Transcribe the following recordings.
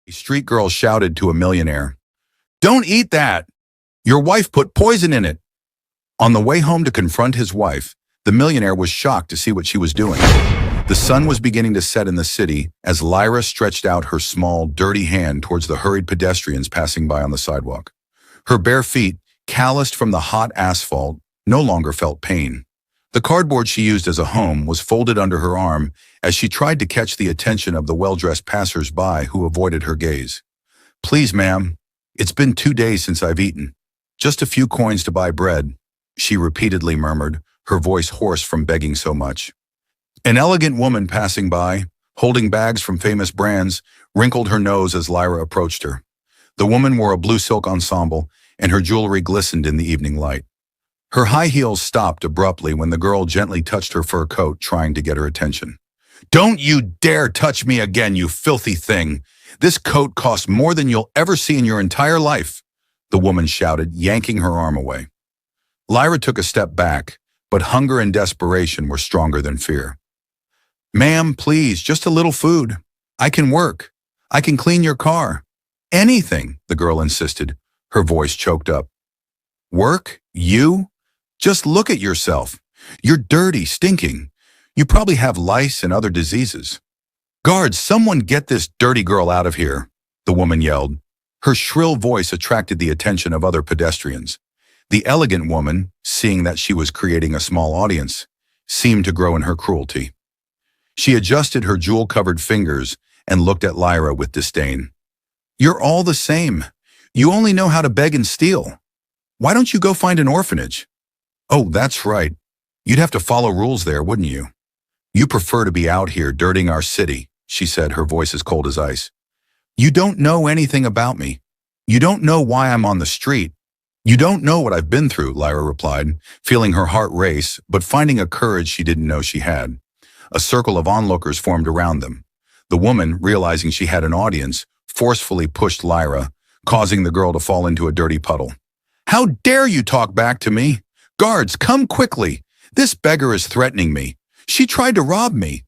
A street girl shouted to a millionaire, "Don't eat that! Your wife put poison in it." On the way home to confront his wife, the millionaire was shocked to see what she was doing. The sun was beginning to set in the city as Lyra stretched out her small, dirty hand towards the hurried pedestrians passing by on the sidewalk. Her bare feet, calloused from the hot asphalt, no longer felt pain. The cardboard she used as a home was folded under her arm as she tried to catch the attention of the well-dressed passers-by who avoided her gaze. "Please, ma'am, it's been 2 days since I've eaten. Just a few coins to buy bread," she repeatedly murmured, her voice hoarse from begging so much. An elegant woman passing by, holding bags from famous brands, wrinkled her nose as Lyra approached her. The woman wore a blue silk ensemble, and her jewelry glistened in the evening light. Her high heels stopped abruptly when the girl gently touched her fur coat, trying to get her attention. "Don't you dare touch me again, you filthy thing! This coat costs more than you'll ever see in your entire life," the woman shouted, yanking her arm away. Lyra took a step back, but hunger and desperation were stronger than fear. "Ma'am, please, just a little food. I can work. I can clean your car. Anything," the girl insisted, her voice choked up. "Work? You? Just look at yourself. You're dirty, stinking. You probably have lice and other diseases. Guards, someone get this dirty girl out of here," the woman yelled. Her shrill voice attracted the attention of other pedestrians. The elegant woman, seeing that she was creating a small audience, seemed to grow in her cruelty. She adjusted her jewel-covered fingers and looked at Lyra with disdain. "You're all the same. You only know how to beg and steal. Why don't you go find an orphanage?" "Oh, that's right. You'd have to follow rules there, wouldn't you? You prefer to be out here dirtying our city," she said, her voice as cold as ice. "You don't know anything about me. You don't know why I'm on the street. You don't know what I've been through," Lyra replied, feeling her heart race, but finding a courage she didn't know she had. A circle of onlookers formed around them. The woman, realizing she had an audience, forcefully pushed Lyra, causing the girl to fall into a dirty puddle. "How dare you talk back to me? Guards, come quickly! This beggar is threatening me. She tried to rob me,"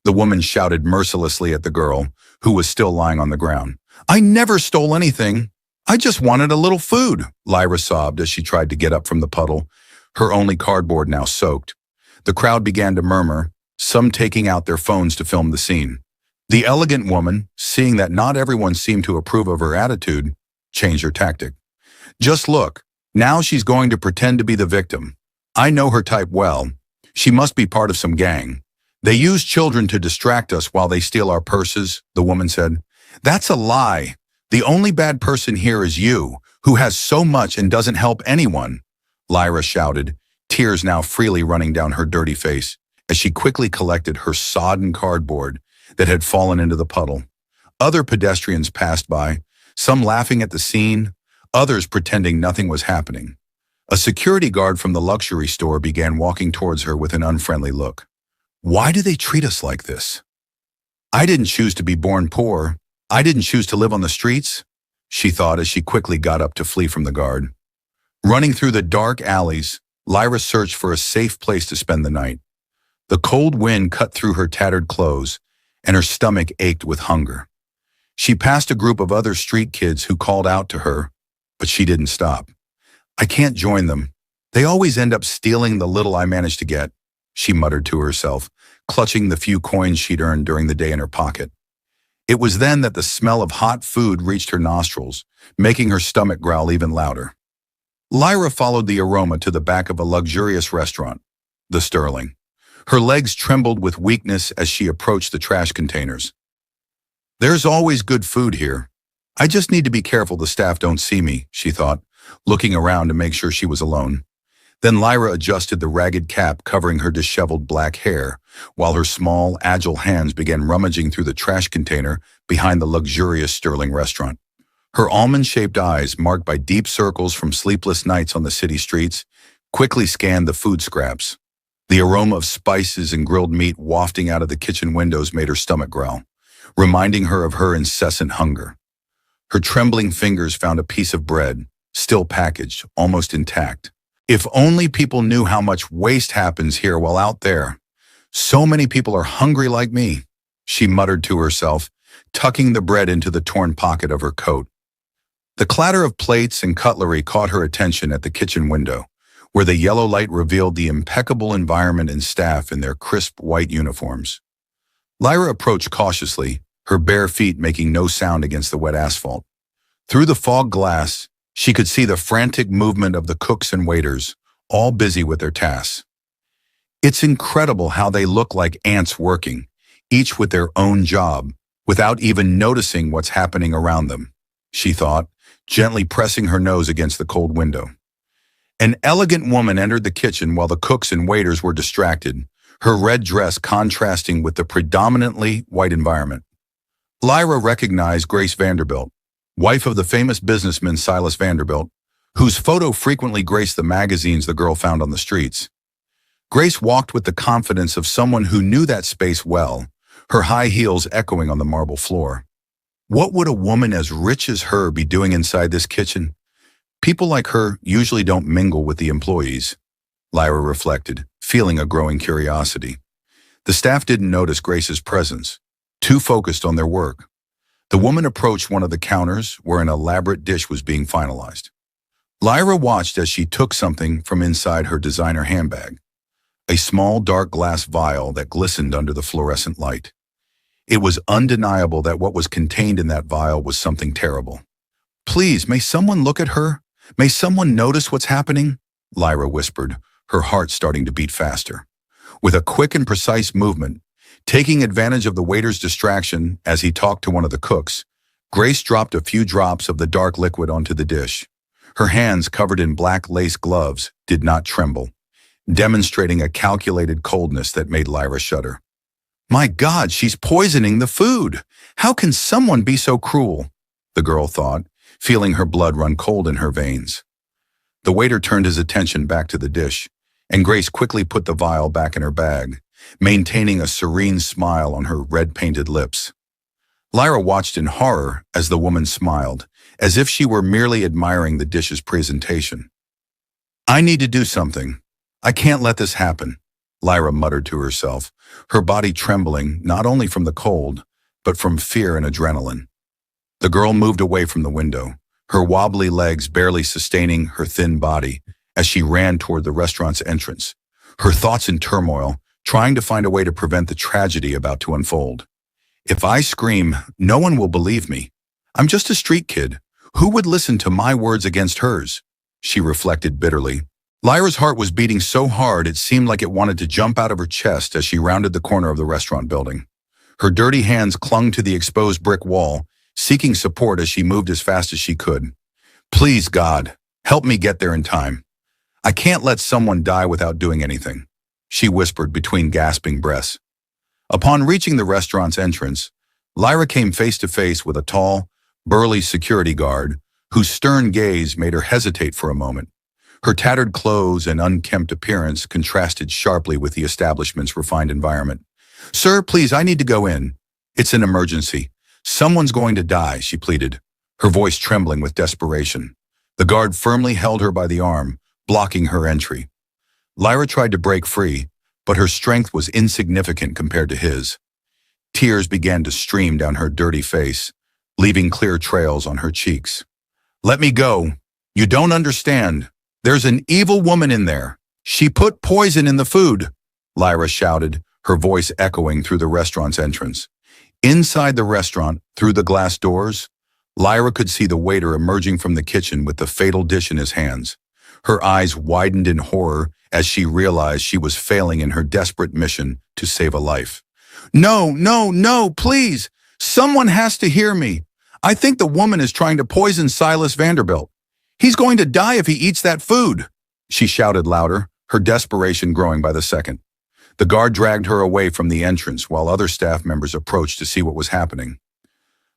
the woman shouted mercilessly at the girl, who was still lying on the ground. "I never stole anything. I just wanted a little food," Lyra sobbed as she tried to get up from the puddle, her only cardboard now soaked. The crowd began to murmur, some taking out their phones to film the scene. The elegant woman, seeing that not everyone seemed to approve of her attitude, changed her tactic. "Just look, now she's going to pretend to be the victim. I know her type well. She must be part of some gang. They use children to distract us while they steal our purses," the woman said. "That's a lie. The only bad person here is you, who has so much and doesn't help anyone," Lyra shouted, tears now freely running down her dirty face, as she quickly collected her sodden cardboard that had fallen into the puddle. Other pedestrians passed by, some laughing at the scene, others pretending nothing was happening. A security guard from the luxury store began walking towards her with an unfriendly look. "Why do they treat us like this? I didn't choose to be born poor. I didn't choose to live on the streets," she thought as she quickly got up to flee from the guard. Running through the dark alleys, Lyra searched for a safe place to spend the night. The cold wind cut through her tattered clothes, and her stomach ached with hunger. She passed a group of other street kids who called out to her, but she didn't stop. "I can't join them. They always end up stealing the little I manage to get," she muttered to herself, clutching the few coins she'd earned during the day in her pocket. It was then that the smell of hot food reached her nostrils, making her stomach growl even louder. Lyra followed the aroma to the back of a luxurious restaurant, the Sterling. Her legs trembled with weakness as she approached the trash containers. "There's always good food here. I just need to be careful the staff don't see me," she thought, looking around to make sure she was alone. Then Lyra adjusted the ragged cap covering her disheveled black hair, while her small, agile hands began rummaging through the trash container behind the luxurious Sterling restaurant. Her almond-shaped eyes, marked by deep circles from sleepless nights on the city streets, quickly scanned the food scraps. The aroma of spices and grilled meat wafting out of the kitchen windows made her stomach growl, reminding her of her incessant hunger. Her trembling fingers found a piece of bread, still packaged, almost intact. "If only people knew how much waste happens here while out there. So many people are hungry like me," she muttered to herself, tucking the bread into the torn pocket of her coat. The clatter of plates and cutlery caught her attention at the kitchen window, where the yellow light revealed the impeccable environment and staff in their crisp white uniforms. Lyra approached cautiously, her bare feet making no sound against the wet asphalt. Through the fog glass, she could see the frantic movement of the cooks and waiters, all busy with their tasks. It's incredible how they look like ants working, each with their own job, without even noticing what's happening around them, she thought, gently pressing her nose against the cold window. An elegant woman entered the kitchen while the cooks and waiters were distracted, her red dress contrasting with the predominantly white environment. Lyra recognized Grace Vanderbilt, wife of the famous businessman Silas Vanderbilt, whose photo frequently graced the magazines the girl found on the streets. Grace walked with the confidence of someone who knew that space well, her high heels echoing on the marble floor. What would a woman as rich as her be doing inside this kitchen? People like her usually don't mingle with the employees, Lyra reflected, feeling a growing curiosity. The staff didn't notice Grace's presence, too focused on their work. The woman approached one of the counters where an elaborate dish was being finalized. Lyra watched as she took something from inside her designer handbag, a small dark glass vial that glistened under the fluorescent light. It was undeniable that what was contained in that vial was something terrible. "Please, may someone look at her? May someone notice what's happening?" Lyra whispered, her heart starting to beat faster. With a quick and precise movement, taking advantage of the waiter's distraction as he talked to one of the cooks, Grace dropped a few drops of the dark liquid onto the dish. Her hands, covered in black lace gloves, did not tremble, demonstrating a calculated coldness that made Lyra shudder. "My God, she's poisoning the food! How can someone be so cruel?" the girl thought, feeling her blood run cold in her veins. The waiter turned his attention back to the dish, and Grace quickly put the vial back in her bag, maintaining a serene smile on her red-painted lips. Lyra watched in horror as the woman smiled, as if she were merely admiring the dish's presentation. "I need to do something. I can't let this happen," Lyra muttered to herself, her body trembling not only from the cold, but from fear and adrenaline. The girl moved away from the window, her wobbly legs barely sustaining her thin body as she ran toward the restaurant's entrance, her thoughts in turmoil, trying to find a way to prevent the tragedy about to unfold. "If I scream, no one will believe me. I'm just a street kid. Who would listen to my words against hers?" she reflected bitterly. Lyra's heart was beating so hard it seemed like it wanted to jump out of her chest as she rounded the corner of the restaurant building. Her dirty hands clung to the exposed brick wall, seeking support as she moved as fast as she could. "Please, God, help me get there in time. I can't let someone die without doing anything," she whispered between gasping breaths. Upon reaching the restaurant's entrance, Lyra came face to face with a tall, burly security guard whose stern gaze made her hesitate for a moment. Her tattered clothes and unkempt appearance contrasted sharply with the establishment's refined environment. "Sir, please, I need to go in. It's an emergency. Someone's going to die," she pleaded, her voice trembling with desperation. The guard firmly held her by the arm, blocking her entry. Lyra tried to break free, but her strength was insignificant compared to his. Tears began to stream down her dirty face, leaving clear trails on her cheeks. "Let me go. You don't understand. There's an evil woman in there. She put poison in the food," Lyra shouted, her voice echoing through the restaurant's entrance. Inside the restaurant, through the glass doors, Lyra could see the waiter emerging from the kitchen with the fatal dish in his hands. Her eyes widened in horror as she realized she was failing in her desperate mission to save a life. "No, no, no, please! Someone has to hear me! I think the woman is trying to poison Silas Vanderbilt. He's going to die if he eats that food!" she shouted louder, her desperation growing by the second. The guard dragged her away from the entrance while other staff members approached to see what was happening.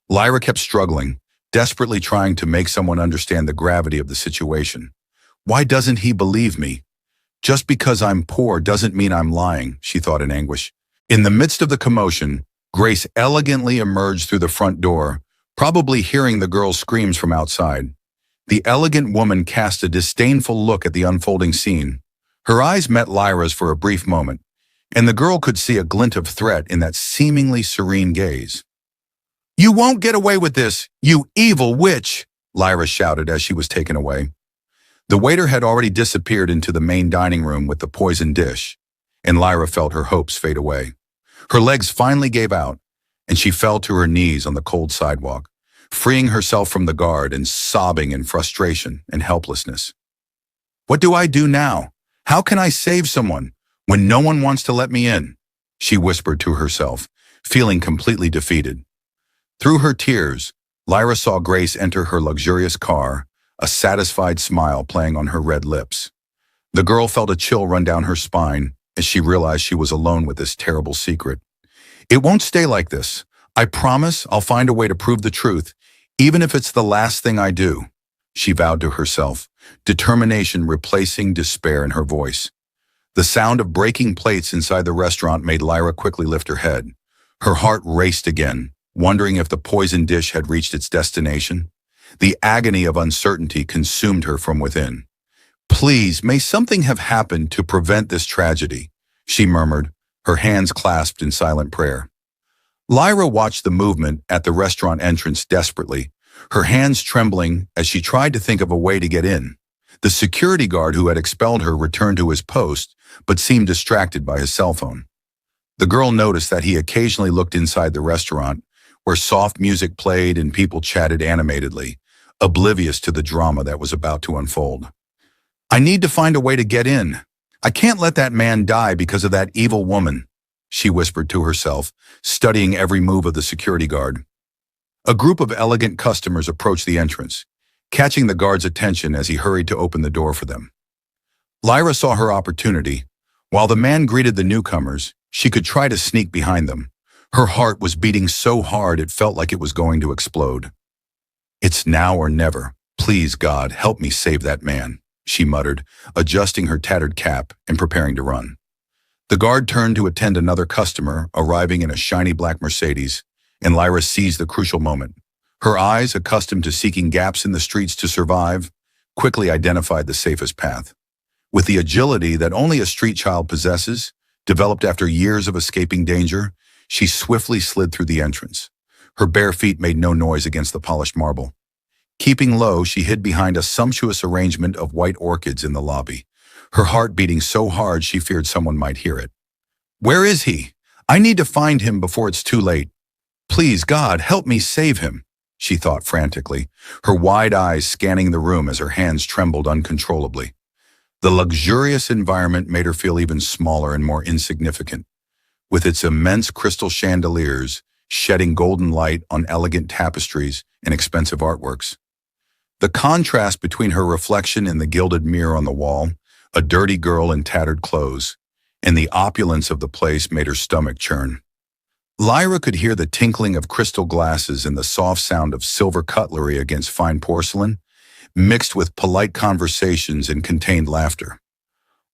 Lyra kept struggling, desperately trying to make someone understand the gravity of the situation. "Why doesn't he believe me? Just because I'm poor doesn't mean I'm lying," she thought in anguish. In the midst of the commotion, Grace elegantly emerged through the front door, probably hearing the girl's screams from outside. The elegant woman cast a disdainful look at the unfolding scene. Her eyes met Lyra's for a brief moment, and the girl could see a glint of threat in that seemingly serene gaze. You won't get away with this, you evil witch, Lyra shouted as she was taken away. The waiter had already disappeared into the main dining room with the poisoned dish, and Lyra felt her hopes fade away. Her legs finally gave out, and she fell to her knees on the cold sidewalk, freeing herself from the guard and sobbing in frustration and helplessness. What do I do now? How can I save someone when no one wants to let me in? She whispered to herself, feeling completely defeated. Through her tears, Lyra saw Grace enter her luxurious car, a satisfied smile playing on her red lips. The girl felt a chill run down her spine as she realized she was alone with this terrible secret. It won't stay like this. I promise I'll find a way to prove the truth, even if it's the last thing I do, she vowed to herself, determination replacing despair in her voice. The sound of breaking plates inside the restaurant made Lyra quickly lift her head. Her heart raced again, wondering if the poisoned dish had reached its destination. The agony of uncertainty consumed her from within. Please, may something have happened to prevent this tragedy, she murmured, her hands clasped in silent prayer. Lyra watched the movement at the restaurant entrance desperately, her hands trembling as she tried to think of a way to get in. The security guard who had expelled her returned to his post, but seemed distracted by his cell phone. The girl noticed that he occasionally looked inside the restaurant, where soft music played and people chatted animatedly, oblivious to the drama that was about to unfold. I need to find a way to get in. I can't let that man die because of that evil woman, she whispered to herself, studying every move of the security guard. A group of elegant customers approached the entrance, catching the guard's attention as he hurried to open the door for them. Lyra saw her opportunity. While the man greeted the newcomers, she could try to sneak behind them. Her heart was beating so hard it felt like it was going to explode. It's now or never. Please, God, help me save that man, she muttered, adjusting her tattered cap and preparing to run. The guard turned to attend another customer, arriving in a shiny black Mercedes, and Lyra seized the crucial moment. Her eyes, accustomed to seeking gaps in the streets to survive, quickly identified the safest path. With the agility that only a street child possesses, developed after years of escaping danger, she swiftly slid through the entrance. Her bare feet made no noise against the polished marble. Keeping low, she hid behind a sumptuous arrangement of white orchids in the lobby, her heart beating so hard she feared someone might hear it. Where is he? I need to find him before it's too late. Please, God, help me save him, she thought frantically, her wide eyes scanning the room as her hands trembled uncontrollably. The luxurious environment made her feel even smaller and more insignificant. With its immense crystal chandeliers, shedding golden light on elegant tapestries and expensive artworks. The contrast between her reflection in the gilded mirror on the wall, a dirty girl in tattered clothes, and the opulence of the place made her stomach churn. Lyra could hear the tinkling of crystal glasses and the soft sound of silver cutlery against fine porcelain, mixed with polite conversations and contained laughter.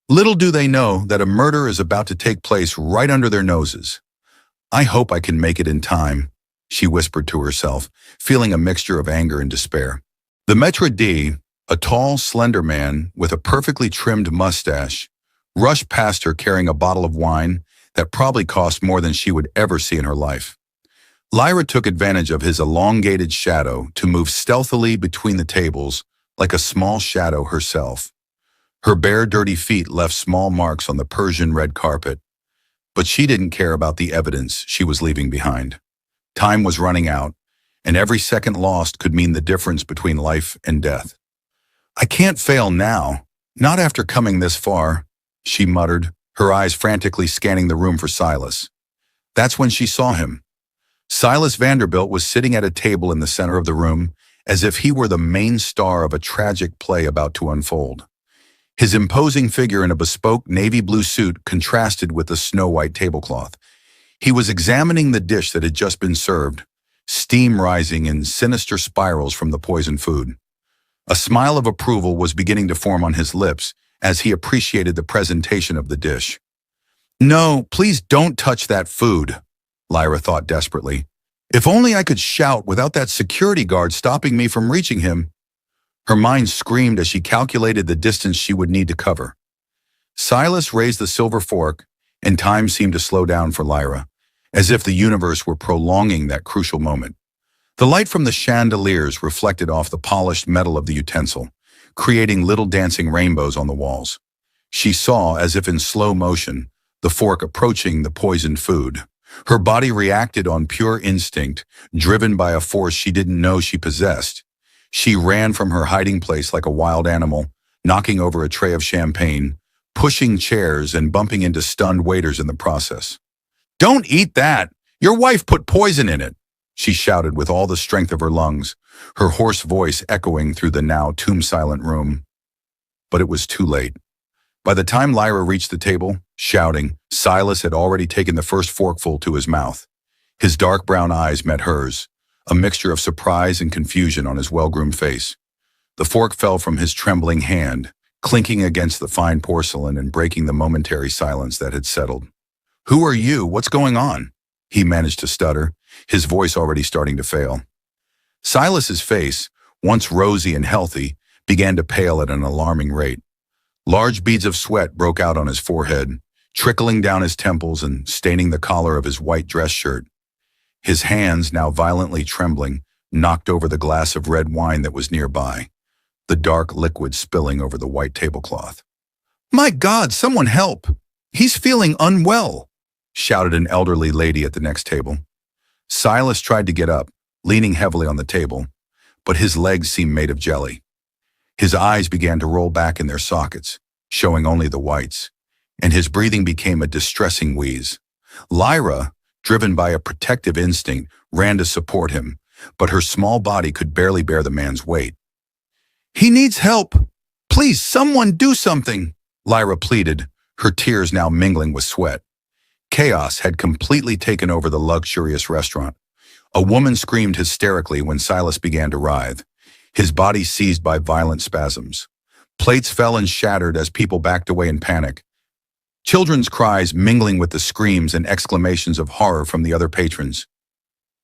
Little do they know that a murder is about to take place right under their noses. I hope I can make it in time, she whispered to herself, feeling a mixture of anger and despair. The maître d', a tall, slender man with a perfectly trimmed mustache, rushed past her carrying a bottle of wine that probably cost more than she would ever see in her life. Lyra took advantage of his elongated shadow to move stealthily between the tables like a small shadow herself. Her bare, dirty feet left small marks on the Persian red carpet, but she didn't care about the evidence she was leaving behind. Time was running out, and every second lost could mean the difference between life and death. I can't fail now, not after coming this far, she muttered, her eyes frantically scanning the room for Silas. That's when she saw him. Silas Vanderbilt was sitting at a table in the center of the room, as if he were the main star of a tragic play about to unfold. His imposing figure in a bespoke navy blue suit contrasted with the snow-white tablecloth. He was examining the dish that had just been served, steam rising in sinister spirals from the poisoned food. A smile of approval was beginning to form on his lips as he appreciated the presentation of the dish. No, please don't touch that food, Lyra thought desperately. If only I could shout without that security guard stopping me from reaching him. Her mind screamed as she calculated the distance she would need to cover. Silas raised the silver fork, and time seemed to slow down for Lyra, as if the universe were prolonging that crucial moment. The light from the chandeliers reflected off the polished metal of the utensil, creating little dancing rainbows on the walls. She saw, as if in slow motion, the fork approaching the poisoned food. Her body reacted on pure instinct, driven by a force she didn't know she possessed. She ran from her hiding place like a wild animal, knocking over a tray of champagne, pushing chairs and bumping into stunned waiters in the process. "Don't eat that! Your wife put poison in it!" she shouted with all the strength of her lungs, her hoarse voice echoing through the now tomb-silent room. But it was too late. By the time Lyra reached the table, shouting, Silas had already taken the first forkful to his mouth. His dark brown eyes met hers, a mixture of surprise and confusion on his well-groomed face. The fork fell from his trembling hand, clinking against the fine porcelain and breaking the momentary silence that had settled. "Who are you? What's going on?" he managed to stutter, his voice already starting to fail. Silas's face, once rosy and healthy, began to pale at an alarming rate. Large beads of sweat broke out on his forehead, trickling down his temples and staining the collar of his white dress shirt. His hands, now violently trembling, knocked over the glass of red wine that was nearby, the dark liquid spilling over the white tablecloth. "My God, someone help! He's feeling unwell!" shouted an elderly lady at the next table. Silas tried to get up, leaning heavily on the table, but his legs seemed made of jelly. His eyes began to roll back in their sockets, showing only the whites, and his breathing became a distressing wheeze. Lyra, driven by a protective instinct, ran to support him, but her small body could barely bear the man's weight. "He needs help! Please, someone do something!" Lyra pleaded, her tears now mingling with sweat. Chaos had completely taken over the luxurious restaurant. A woman screamed hysterically when Silas began to writhe, his body seized by violent spasms. Plates fell and shattered as people backed away in panic, children's cries mingling with the screams and exclamations of horror from the other patrons.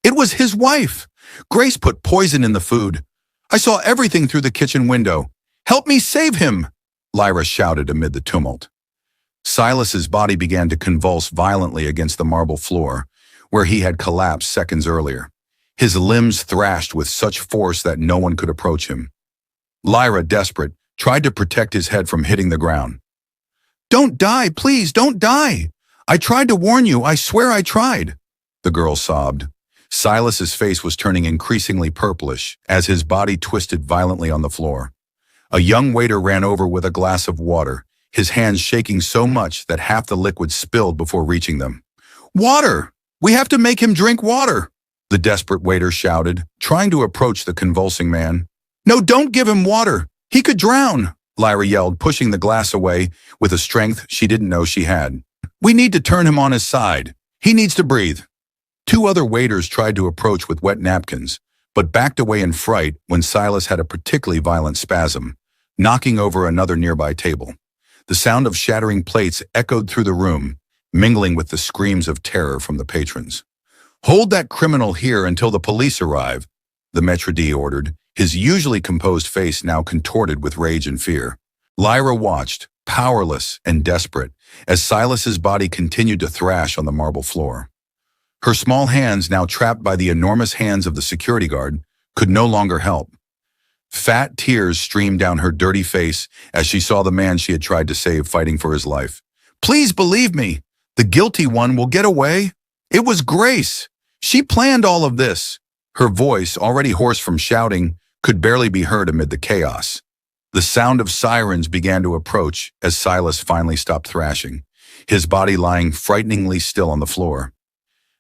"It was his wife! Grace put poison in the food. I saw everything through the kitchen window. Help me save him!" Lyra shouted amid the tumult. Silas's body began to convulse violently against the marble floor, where he had collapsed seconds earlier. His limbs thrashed with such force that no one could approach him. Lyra, desperate, tried to protect his head from hitting the ground. "Don't die, please, don't die! I tried to warn you, I swear I tried," the girl sobbed. Silas's face was turning increasingly purplish as his body twisted violently on the floor. A young waiter ran over with a glass of water, his hands shaking so much that half the liquid spilled before reaching them. "Water! We have to make him drink water!" the desperate waiter shouted, trying to approach the convulsing man. "No, don't give him water! He could drown!" Lyra yelled, pushing the glass away with a strength she didn't know she had. "We need to turn him on his side. He needs to breathe." Two other waiters tried to approach with wet napkins, but backed away in fright when Silas had a particularly violent spasm, knocking over another nearby table. The sound of shattering plates echoed through the room, mingling with the screams of terror from the patrons. "Hold that criminal here until the police arrive," the maître d' ordered, his usually composed face now contorted with rage and fear. Lyra watched, powerless and desperate, as Silas's body continued to thrash on the marble floor. Her small hands, now trapped by the enormous hands of the security guard, could no longer help. Fat tears streamed down her dirty face as she saw the man she had tried to save fighting for his life. "Please believe me, the guilty one will get away. It was Grace. She planned all of this." Her voice, already hoarse from shouting, could barely be heard amid the chaos. The sound of sirens began to approach as Silas finally stopped thrashing, his body lying frighteningly still on the floor.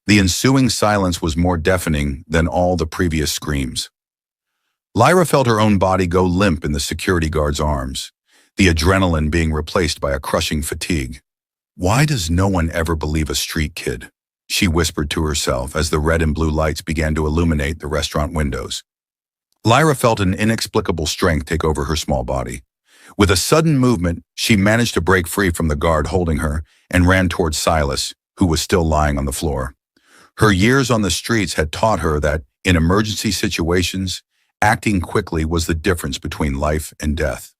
The ensuing silence was more deafening than all the previous screams. Lyra felt her own body go limp in the security guard's arms, the adrenaline being replaced by a crushing fatigue. "Why does no one ever believe a street kid?" she whispered to herself as the red and blue lights began to illuminate the restaurant windows. Lyra felt an inexplicable strength take over her small body. With a sudden movement, she managed to break free from the guard holding her and ran towards Silas, who was still lying on the floor. Her years on the streets had taught her that, in emergency situations, acting quickly was the difference between life and death.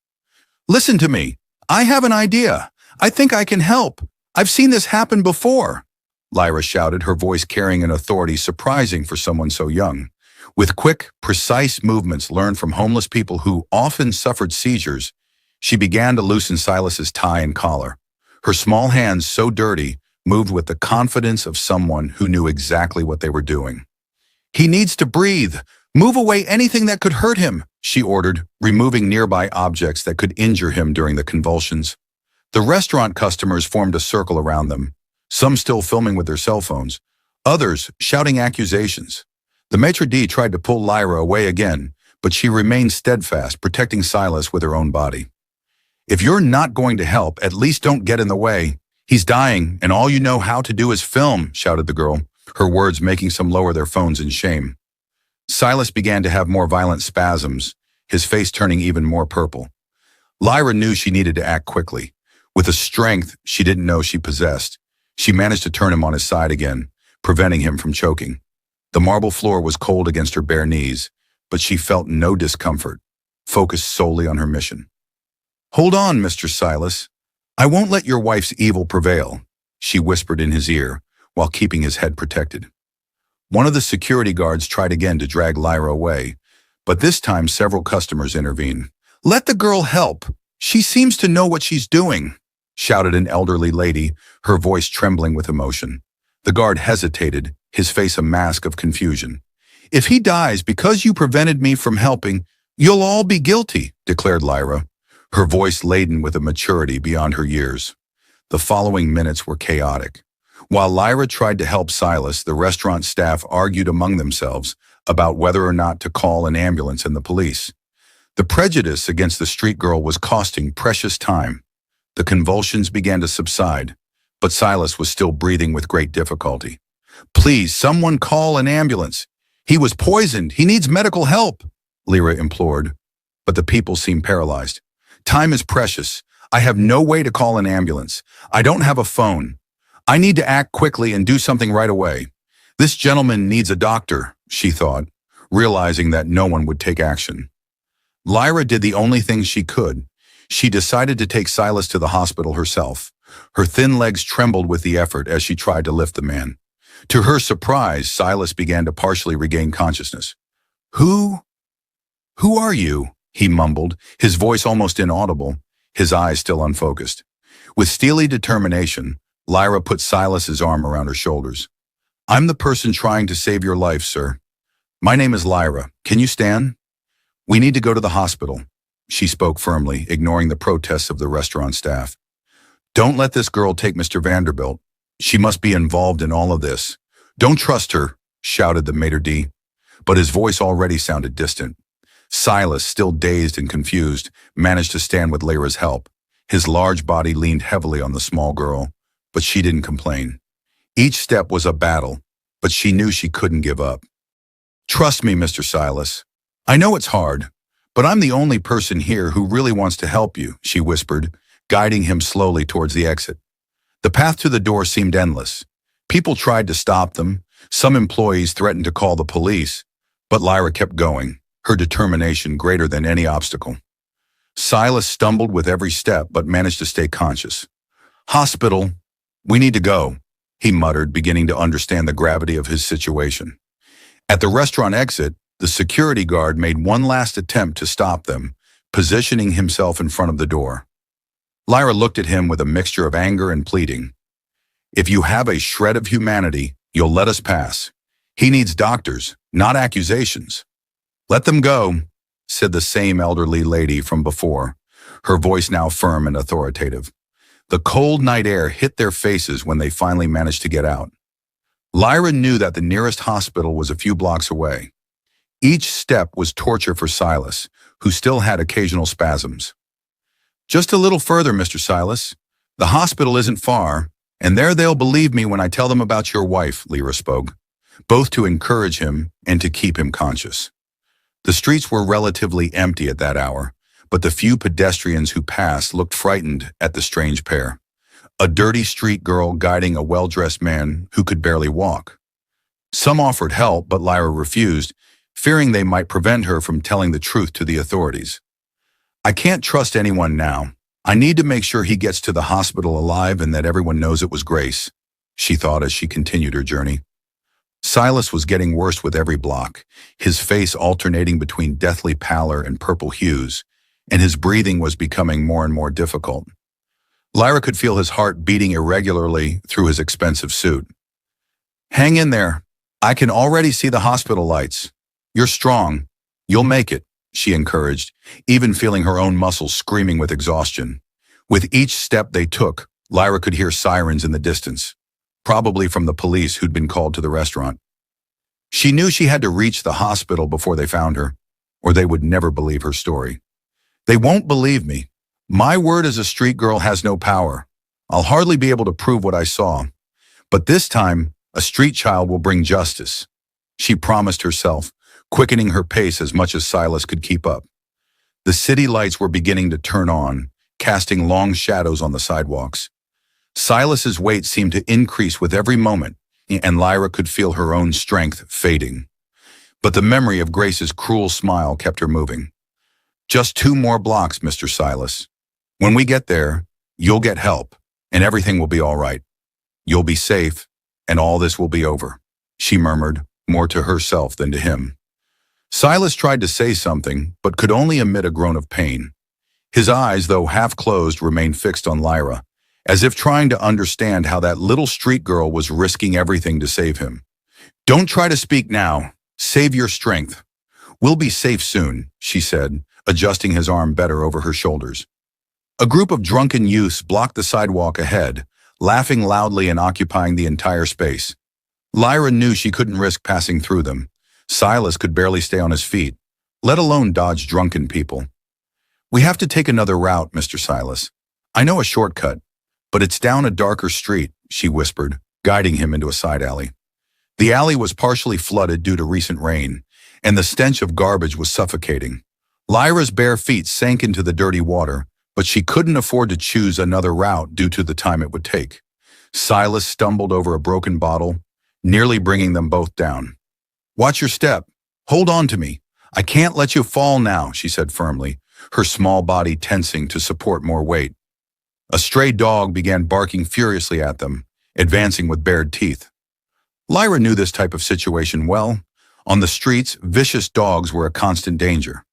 "Listen to me. I have an idea. I think I can help. I've seen this happen before," Lyra shouted, her voice carrying an authority surprising for someone so young. With quick, precise movements learned from homeless people who often suffered seizures, she began to loosen Silas's tie and collar. Her small hands, so dirty, moved with the confidence of someone who knew exactly what they were doing. "He needs to breathe. Move away anything that could hurt him," she ordered, removing nearby objects that could injure him during the convulsions. The restaurant customers formed a circle around them, some still filming with their cell phones, others shouting accusations. The maitre d' tried to pull Lyra away again, but she remained steadfast, protecting Silas with her own body. "If you're not going to help, at least don't get in the way. He's dying, and all you know how to do is film," shouted the girl, her words making some lower their phones in shame. Silas began to have more violent spasms, his face turning even more purple. Lyra knew she needed to act quickly. With a strength she didn't know she possessed, she managed to turn him on his side again, preventing him from choking. The marble floor was cold against her bare knees, but she felt no discomfort, focused solely on her mission. "Hold on, Mr. Silas. I won't let your wife's evil prevail," she whispered in his ear while keeping his head protected. One of the security guards tried again to drag Lyra away, but this time several customers intervened. "Let the girl help. She seems to know what she's doing," shouted an elderly lady, her voice trembling with emotion. The guard hesitated, his face a mask of confusion. "If he dies because you prevented me from helping, you'll all be guilty," declared Lyra, her voice laden with a maturity beyond her years. The following minutes were chaotic. While Lyra tried to help Silas, the restaurant staff argued among themselves about whether or not to call an ambulance and the police. The prejudice against the street girl was costing precious time. The convulsions began to subside, but Silas was still breathing with great difficulty. "Please, someone call an ambulance. He was poisoned. He needs medical help," Lyra implored, but the people seemed paralyzed. "Time is precious. I have no way to call an ambulance. I don't have a phone. I need to act quickly and do something right away. This gentleman needs a doctor," she thought, realizing that no one would take action. Lyra did the only thing she could. She decided to take Silas to the hospital herself. Her thin legs trembled with the effort as she tried to lift the man. To her surprise, Silas began to partially regain consciousness. Who are you?" he mumbled, his voice almost inaudible, his eyes still unfocused. With steely determination, Lyra put Silas's arm around her shoulders. "I'm the person trying to save your life, sir. My name is Lyra. Can you stand? We need to go to the hospital," she spoke firmly, ignoring the protests of the restaurant staff. "Don't let this girl take Mr. Vanderbilt. She must be involved in all of this. Don't trust her," shouted the maitre d', but his voice already sounded distant. Silas, still dazed and confused, managed to stand with Lyra's help. His large body leaned heavily on the small girl, but she didn't complain. Each step was a battle, but she knew she couldn't give up. "Trust me, Mr. Silas. I know it's hard, but I'm the only person here who really wants to help you," she whispered, guiding him slowly towards the exit. The path to the door seemed endless. People tried to stop them. Some employees threatened to call the police, but Lyra kept going, her determination greater than any obstacle. Silas stumbled with every step but managed to stay conscious. "Hospital, we need to go," he muttered, beginning to understand the gravity of his situation. At the restaurant exit, the security guard made one last attempt to stop them, positioning himself in front of the door. Lyra looked at him with a mixture of anger and pleading. "If you have a shred of humanity, you'll let us pass. He needs doctors, not accusations." "Let them go," said the same elderly lady from before, her voice now firm and authoritative. The cold night air hit their faces when they finally managed to get out. Lyra knew that the nearest hospital was a few blocks away. Each step was torture for Silas, who still had occasional spasms. "Just a little further, Mr. Silas. The hospital isn't far, and there they'll believe me when I tell them about your wife," Lyra spoke, both to encourage him and to keep him conscious. The streets were relatively empty at that hour, but the few pedestrians who passed looked frightened at the strange pair. A dirty street girl guiding a well-dressed man who could barely walk. Some offered help, but Lyra refused, fearing they might prevent her from telling the truth to the authorities. "I can't trust anyone now. I need to make sure he gets to the hospital alive and that everyone knows it was Grace," she thought as she continued her journey. Silas was getting worse with every block, his face alternating between deathly pallor and purple hues, and his breathing was becoming more and more difficult. Lyra could feel his heart beating irregularly through his expensive suit. "Hang in there. I can already see the hospital lights. You're strong. You'll make it," she encouraged, even feeling her own muscles screaming with exhaustion. With each step they took, Lyra could hear sirens in the distance, probably from the police who'd been called to the restaurant. She knew she had to reach the hospital before they found her, or they would never believe her story. "They won't believe me. My word as a street girl has no power. I'll hardly be able to prove what I saw. But this time, a street child will bring justice," she promised herself, quickening her pace as much as Silas could keep up. The city lights were beginning to turn on, casting long shadows on the sidewalks. Silas's weight seemed to increase with every moment, and Lyra could feel her own strength fading. But the memory of Grace's cruel smile kept her moving. "Just 2 more blocks, Mr. Silas. When we get there, you'll get help, and everything will be all right. You'll be safe, and all this will be over," she murmured, more to herself than to him. Silas tried to say something, but could only emit a groan of pain. His eyes, though half closed, remained fixed on Lyra, as if trying to understand how that little street girl was risking everything to save him. "Don't try to speak now. Save your strength. We'll be safe soon," she said, adjusting his arm better over her shoulders. A group of drunken youths blocked the sidewalk ahead, laughing loudly and occupying the entire space. Lyra knew she couldn't risk passing through them. Silas could barely stay on his feet, let alone dodge drunken people. "We have to take another route, Mr. Silas. I know a shortcut, but it's down a darker street," she whispered, guiding him into a side alley. The alley was partially flooded due to recent rain, and the stench of garbage was suffocating. Lyra's bare feet sank into the dirty water, but she couldn't afford to choose another route due to the time it would take. Silas stumbled over a broken bottle, nearly bringing them both down. "Watch your step. Hold on to me. I can't let you fall now," she said firmly, her small body tensing to support more weight. A stray dog began barking furiously at them, advancing with bared teeth. Lyra knew this type of situation well. On the streets, vicious dogs were a constant danger.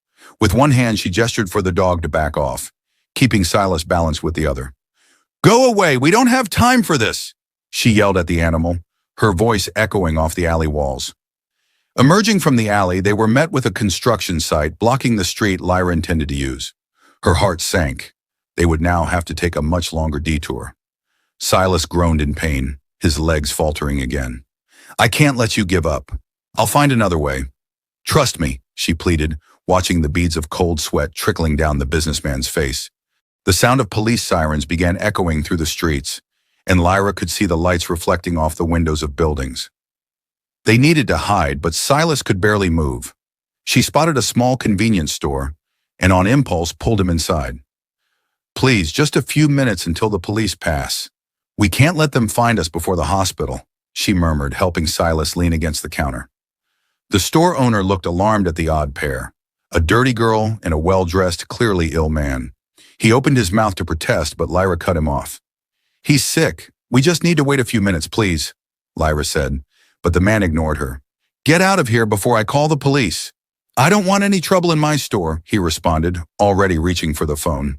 With one hand, she gestured for the dog to back off, keeping Silas balanced with the other. "Go away, we don't have time for this," she yelled at the animal, her voice echoing off the alley walls. Emerging from the alley, they were met with a construction site blocking the street Lyra intended to use. Her heart sank. They would now have to take a much longer detour. Silas groaned in pain, his legs faltering again. "I can't let you give up. I'll find another way. Trust me," she pleaded, watching the beads of cold sweat trickling down the businessman's face. The sound of police sirens began echoing through the streets, and Lyra could see the lights reflecting off the windows of buildings. They needed to hide, but Silas could barely move. She spotted a small convenience store, and on impulse pulled him inside. "Please, just a few minutes until the police pass. We can't let them find us before the hospital," she murmured, helping Silas lean against the counter. The store owner looked alarmed at the odd pair, a dirty girl and a well-dressed, clearly ill man. He opened his mouth to protest, but Lyra cut him off. "He's sick. We just need to wait a few minutes, please," Lyra said, but the man ignored her. "Get out of here before I call the police." "I don't want any trouble in my store," he responded, already reaching for the phone.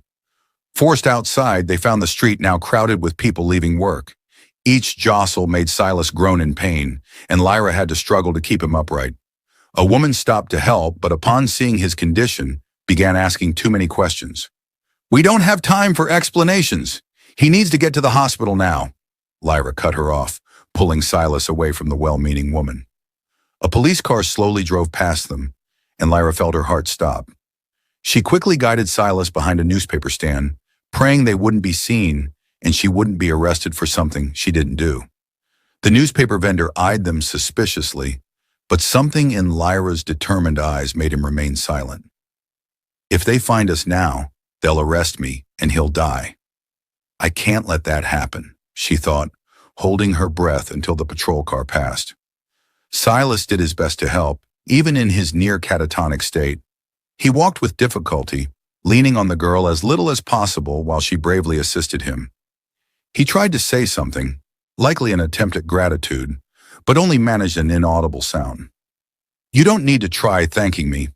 Forced outside, they found the street now crowded with people leaving work. Each jostle made Silas groan in pain, and Lyra had to struggle to keep him upright. A woman stopped to help, but upon seeing his condition, began asking too many questions. "We don't have time for explanations. He needs to get to the hospital now." Lyra cut her off, pulling Silas away from the well-meaning woman. A police car slowly drove past them, and Lyra felt her heart stop. She quickly guided Silas behind a newspaper stand, praying they wouldn't be seen and she wouldn't be arrested for something she didn't do. The newspaper vendor eyed them suspiciously, but something in Lyra's determined eyes made him remain silent. "If they find us now, they'll arrest me and he'll die. I can't let that happen," she thought, holding her breath until the patrol car passed. Silas did his best to help, even in his near catatonic state. He walked with difficulty, leaning on the girl as little as possible while she bravely assisted him. He tried to say something, likely an attempt at gratitude, but only managed an inaudible sound. "You don't need to try thanking me.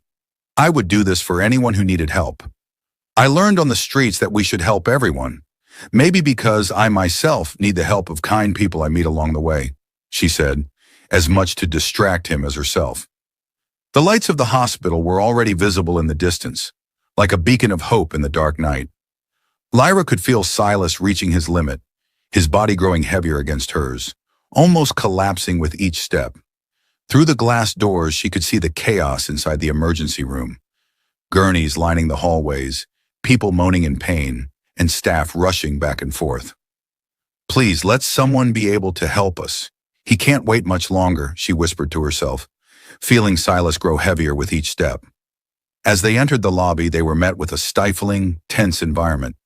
I would do this for anyone who needed help. I learned on the streets that we should help everyone. Maybe because I myself need the help of kind people I meet along the way," she said, as much to distract him as herself. The lights of the hospital were already visible in the distance, like a beacon of hope in the dark night. Lyra could feel Silas reaching his limit, his body growing heavier against hers, almost collapsing with each step. Through the glass doors, she could see the chaos inside the emergency room. Gurneys lining the hallways, people moaning in pain, and staff rushing back and forth. "Please, let someone be able to help us. He can't wait much longer," she whispered to herself, feeling Silas grow heavier with each step. As they entered the lobby, they were met with a stifling, tense environment.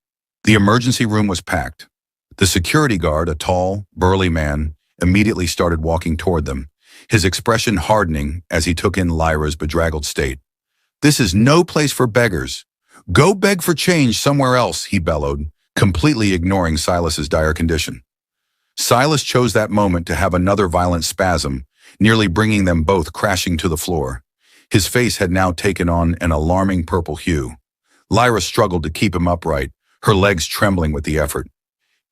The emergency room was packed. The security guard, a tall, burly man, immediately started walking toward them, his expression hardening as he took in Lyra's bedraggled state. "This is no place for beggars. Go beg for change somewhere else," he bellowed, completely ignoring Silas's dire condition. Silas chose that moment to have another violent spasm, nearly bringing them both crashing to the floor. His face had now taken on an alarming purple hue. Lyra struggled to keep him upright, her legs trembling with the effort.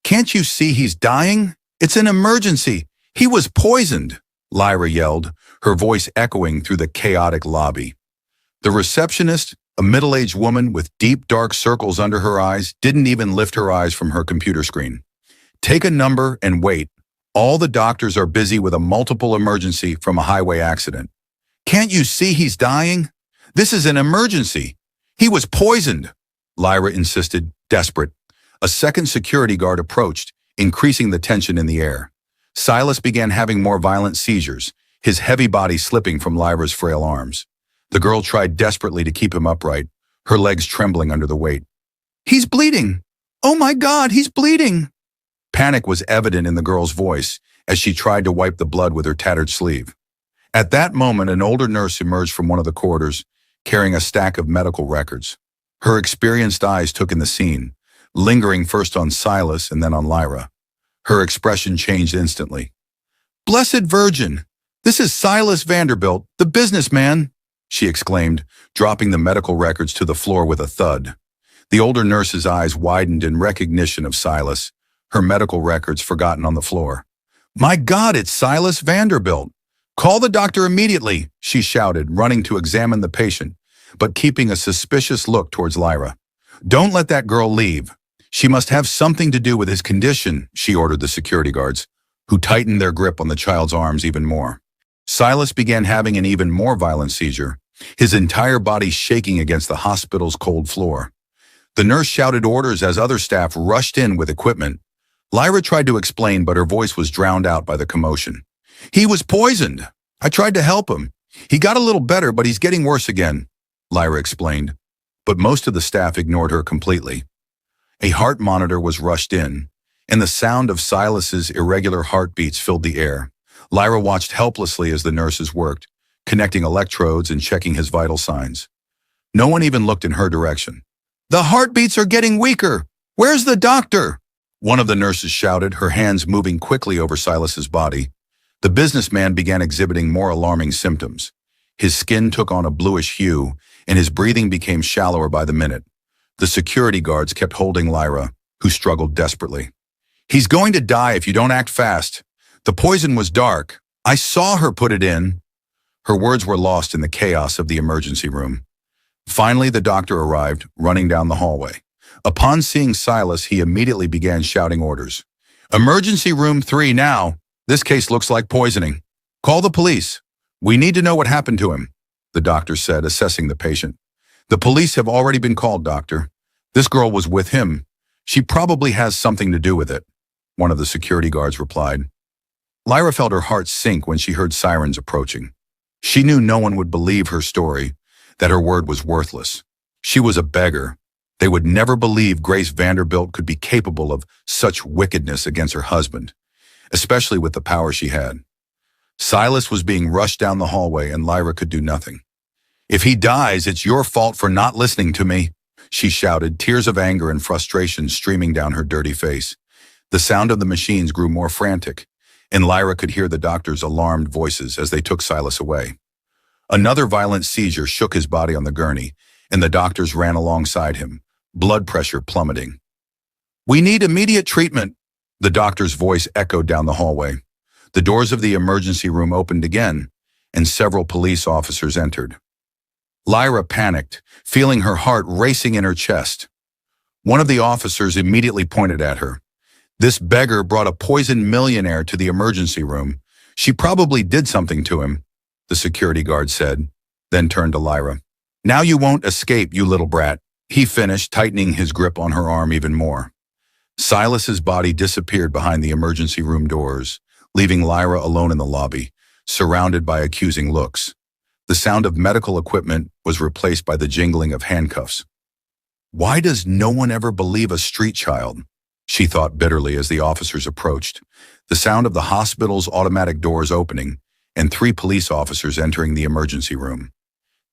"Can't you see he's dying? It's an emergency. He was poisoned," Lyra yelled, her voice echoing through the chaotic lobby. The receptionist, a middle-aged woman with deep dark circles under her eyes, didn't even lift her eyes from her computer screen. "Take a number and wait. All the doctors are busy with a multiple emergency from a highway accident." "Can't you see he's dying? This is an emergency. He was poisoned," Lyra insisted, desperate. A second security guard approached, increasing the tension in the air. Silas began having more violent seizures, his heavy body slipping from Lyra's frail arms. The girl tried desperately to keep him upright, her legs trembling under the weight. "He's bleeding! Oh my God, he's bleeding!" Panic was evident in the girl's voice as she tried to wipe the blood with her tattered sleeve. At that moment, an older nurse emerged from one of the corridors, carrying a stack of medical records. Her experienced eyes took in the scene, lingering first on Silas and then on Lyra. Her expression changed instantly. "Blessed Virgin! This is Silas Vanderbilt, the businessman!" she exclaimed, dropping the medical records to the floor with a thud. The older nurse's eyes widened in recognition of Silas, her medical records forgotten on the floor. "My God, it's Silas Vanderbilt! Call the doctor immediately," she shouted, running to examine the patient, but keeping a suspicious look towards Lyra. "Don't let that girl leave. She must have something to do with his condition," she ordered the security guards, who tightened their grip on the child's arms even more. Silas began having an even more violent seizure, his entire body shaking against the hospital's cold floor. The nurse shouted orders as other staff rushed in with equipment. Lyra tried to explain, but her voice was drowned out by the commotion. "He was poisoned. I tried to help him. He got a little better, but he's getting worse again," Lyra explained. But most of the staff ignored her completely. A heart monitor was rushed in, and the sound of Silas's irregular heartbeats filled the air. Lyra watched helplessly as the nurses worked, connecting electrodes and checking his vital signs. No one even looked in her direction. "The heartbeats are getting weaker! Where's the doctor?" One of the nurses shouted, her hands moving quickly over Silas's body. The businessman began exhibiting more alarming symptoms. His skin took on a bluish hue, and his breathing became shallower by the minute. The security guards kept holding Lyra, who struggled desperately. "He's going to die if you don't act fast. The poison was dark. I saw her put it in." Her words were lost in the chaos of the emergency room. Finally, the doctor arrived, running down the hallway. Upon seeing Silas, he immediately began shouting orders. "Emergency room 3 now. This case looks like poisoning. Call the police. We need to know what happened to him," the doctor said, assessing the patient. "The police have already been called, doctor. This girl was with him. She probably has something to do with it," one of the security guards replied. Lyra felt her heart sink when she heard sirens approaching. She knew no one would believe her story, that her word was worthless. She was a beggar. They would never believe Grace Vanderbilt could be capable of such wickedness against her husband, especially with the power she had. Silas was being rushed down the hallway, and Lyra could do nothing. "If he dies, it's your fault for not listening to me," she shouted, tears of anger and frustration streaming down her dirty face. The sound of the machines grew more frantic, and Lyra could hear the doctor's alarmed voices as they took Silas away. Another violent seizure shook his body on the gurney, and the doctors ran alongside him, blood pressure plummeting. "We need immediate treatment," the doctor's voice echoed down the hallway. The doors of the emergency room opened again, and several police officers entered. Lyra panicked, feeling her heart racing in her chest. One of the officers immediately pointed at her. "This beggar brought a poisoned millionaire to the emergency room. She probably did something to him," the security guard said, then turned to Lyra. "Now you won't escape, you little brat," he finished, tightening his grip on her arm even more. Silas's body disappeared behind the emergency room doors, leaving Lyra alone in the lobby, surrounded by accusing looks. The sound of medical equipment was replaced by the jingling of handcuffs. "Why does no one ever believe a street child?" she thought bitterly as the officers approached. The sound of the hospital's automatic doors opening and 3 police officers entering the emergency room.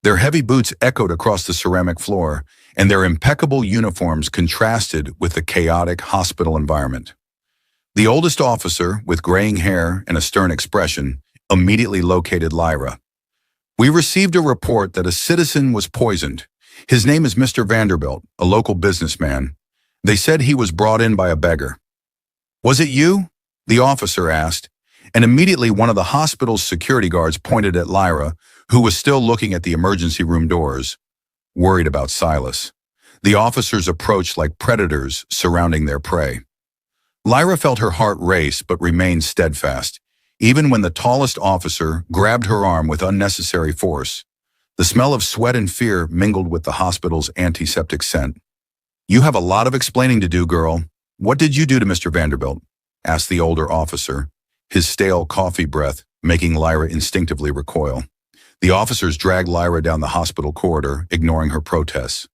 Their heavy boots echoed across the ceramic floor, and their impeccable uniforms contrasted with the chaotic hospital environment. The oldest officer, with graying hair and a stern expression, immediately located Lyra. "We received a report that a citizen was poisoned. His name is Mr. Vanderbilt, a local businessman. They said he was brought in by a beggar." "Was it you?" the officer asked, and immediately one of the hospital's security guards pointed at Lyra, who was still looking at the emergency room doors, worried about Silas. The officers approached like predators surrounding their prey. Lyra felt her heart race but remained steadfast, even when the tallest officer grabbed her arm with unnecessary force. The smell of sweat and fear mingled with the hospital's antiseptic scent. "You have a lot of explaining to do, girl. What did you do to Mr. Vanderbilt?" asked the older officer, his stale coffee breath making Lyra instinctively recoil. The officers dragged Lyra down the hospital corridor, ignoring her protests.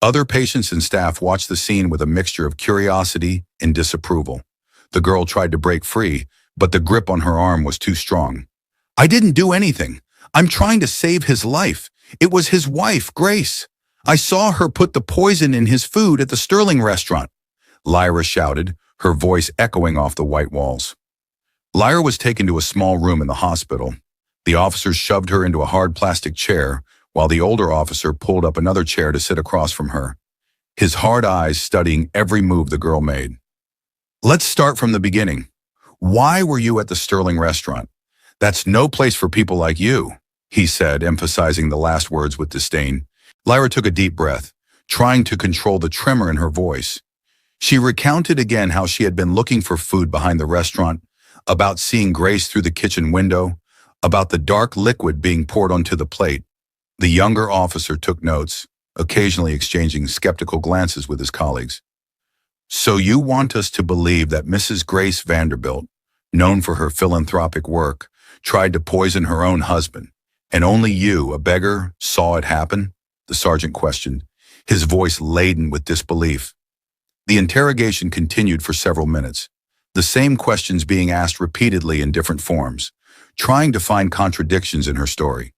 Other patients and staff watched the scene with a mixture of curiosity and disapproval. The girl tried to break free, but the grip on her arm was too strong. "I didn't do anything. I'm trying to save his life. It was his wife, Grace. I saw her put the poison in his food at the Sterling restaurant," Lyra shouted, her voice echoing off the white walls. Lyra was taken to a small room in the hospital. The officers shoved her into a hard plastic chair, while the older officer pulled up another chair to sit across from her, his hard eyes studying every move the girl made. "Let's start from the beginning. Why were you at the Sterling restaurant? That's no place for people like you," he said, emphasizing the last words with disdain. Lyra took a deep breath, trying to control the tremor in her voice. She recounted again how she had been looking for food behind the restaurant, about seeing Grace through the kitchen window, about the dark liquid being poured onto the plate. The younger officer took notes, occasionally exchanging skeptical glances with his colleagues. "So you want us to believe that Mrs. Grace Vanderbilt, known for her philanthropic work, tried to poison her own husband, and only you, a beggar, saw it happen?" the sergeant questioned, his voice laden with disbelief. The interrogation continued for several minutes, the same questions being asked repeatedly in different forms, trying to find contradictions in her story.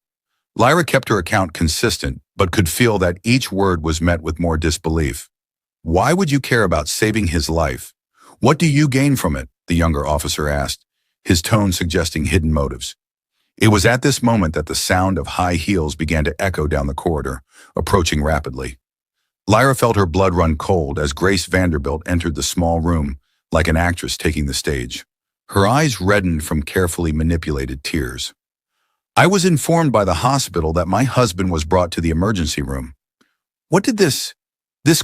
Lyra kept her account consistent, but could feel that each word was met with more disbelief. "Why would you care about saving his life? What do you gain from it?" the younger officer asked, his tone suggesting hidden motives. It was at this moment that the sound of high heels began to echo down the corridor, approaching rapidly. Lyra felt her blood run cold as Grace Vanderbilt entered the small room, like an actress taking the stage. Her eyes reddened from carefully manipulated tears. "I was informed by the hospital that my husband was brought to the emergency room." "What did this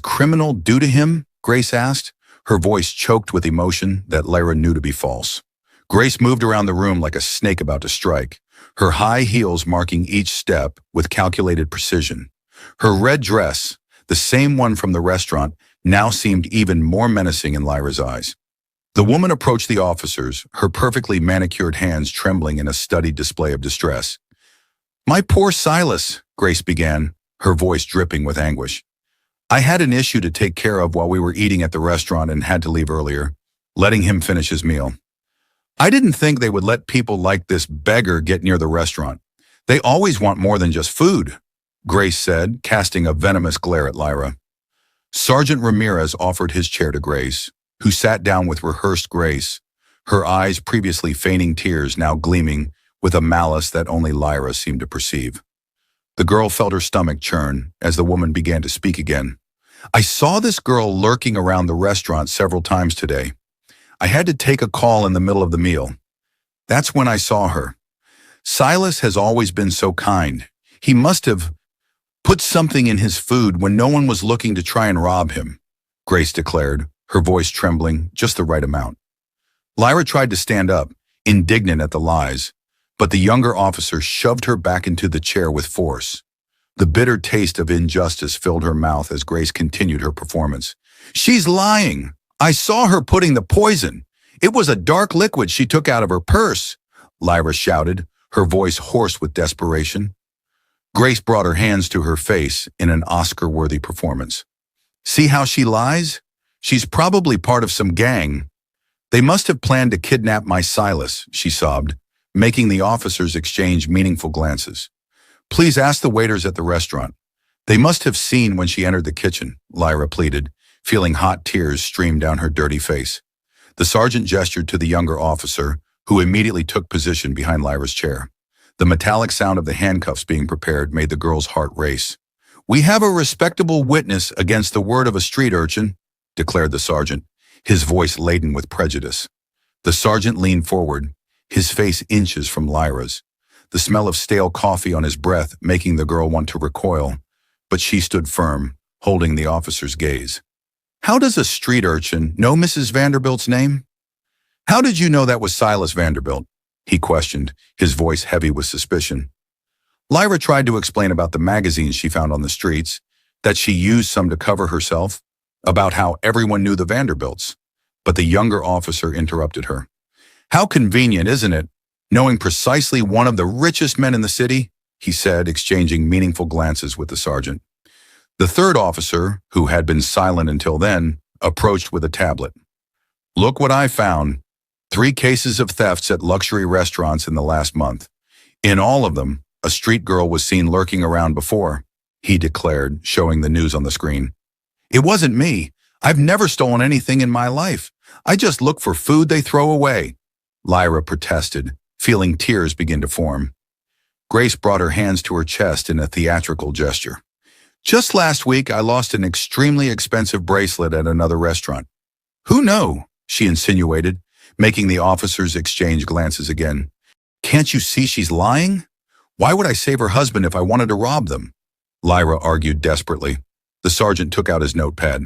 criminal do to him?" Grace asked, her voice choked with emotion that Lyra knew to be false. Grace moved around the room like a snake about to strike, her high heels marking each step with calculated precision. Her red dress, the same one from the restaurant, now seemed even more menacing in Lyra's eyes. The woman approached the officers, her perfectly manicured hands trembling in a studied display of distress. "My poor Silas," Grace began, her voice dripping with anguish. "I had an issue to take care of while we were eating at the restaurant and had to leave earlier, letting him finish his meal. I didn't think they would let people like this beggar get near the restaurant. They always want more than just food," Grace said, casting a venomous glare at Lyra. Sergeant Ramirez offered his chair to Grace, who sat down with rehearsed grace, her eyes previously feigning tears now gleaming with a malice that only Lyra seemed to perceive. The girl felt her stomach churn as the woman began to speak again. I saw this girl lurking around the restaurant several times today. I had to take a call in the middle of the meal. That's when I saw her. Silas has always been so kind. He must have put something in his food when no one was looking to try and rob him, Grace declared, her voice trembling just the right amount. Lyra tried to stand up, indignant at the lies, but the younger officer shoved her back into the chair with force. The bitter taste of injustice filled her mouth as Grace continued her performance. She's lying. I saw her putting the poison. It was a dark liquid she took out of her purse, Lyra shouted, her voice hoarse with desperation. Grace brought her hands to her face in an Oscar-worthy performance. See how she lies? She's probably part of some gang. They must have planned to kidnap my Silas, she sobbed, making the officers exchange meaningful glances. Please ask the waiters at the restaurant. They must have seen when she entered the kitchen, Lyra pleaded, feeling hot tears stream down her dirty face. The sergeant gestured to the younger officer, who immediately took position behind Lyra's chair. The metallic sound of the handcuffs being prepared made the girl's heart race. We have a respectable witness against the word of a street urchin, declared the sergeant, his voice laden with prejudice. The sergeant leaned forward, his face inches from Lyra's, the smell of stale coffee on his breath making the girl want to recoil, but she stood firm, holding the officer's gaze. How does a street urchin know Mrs. Vanderbilt's name? How did you know that was Silas Vanderbilt? He questioned, his voice heavy with suspicion. Lyra tried to explain about the magazines she found on the streets, that she used some to cover herself, about how everyone knew the Vanderbilts, but the younger officer interrupted her. How convenient, isn't it? Knowing precisely one of the richest men in the city, he said, exchanging meaningful glances with the sergeant. The third officer, who had been silent until then, approached with a tablet. Look what I found. 3 cases of thefts at luxury restaurants in the last month. In all of them, a street girl was seen lurking around before, he declared, showing the news on the screen. It wasn't me. I've never stolen anything in my life. I just look for food they throw away, Lyra protested, feeling tears begin to form. Grace brought her hands to her chest in a theatrical gesture. Just last week, I lost an extremely expensive bracelet at another restaurant. Who knew? She insinuated, making the officers exchange glances again. Can't you see she's lying? Why would I save her husband if I wanted to rob them? Lyra argued desperately. The sergeant took out his notepad.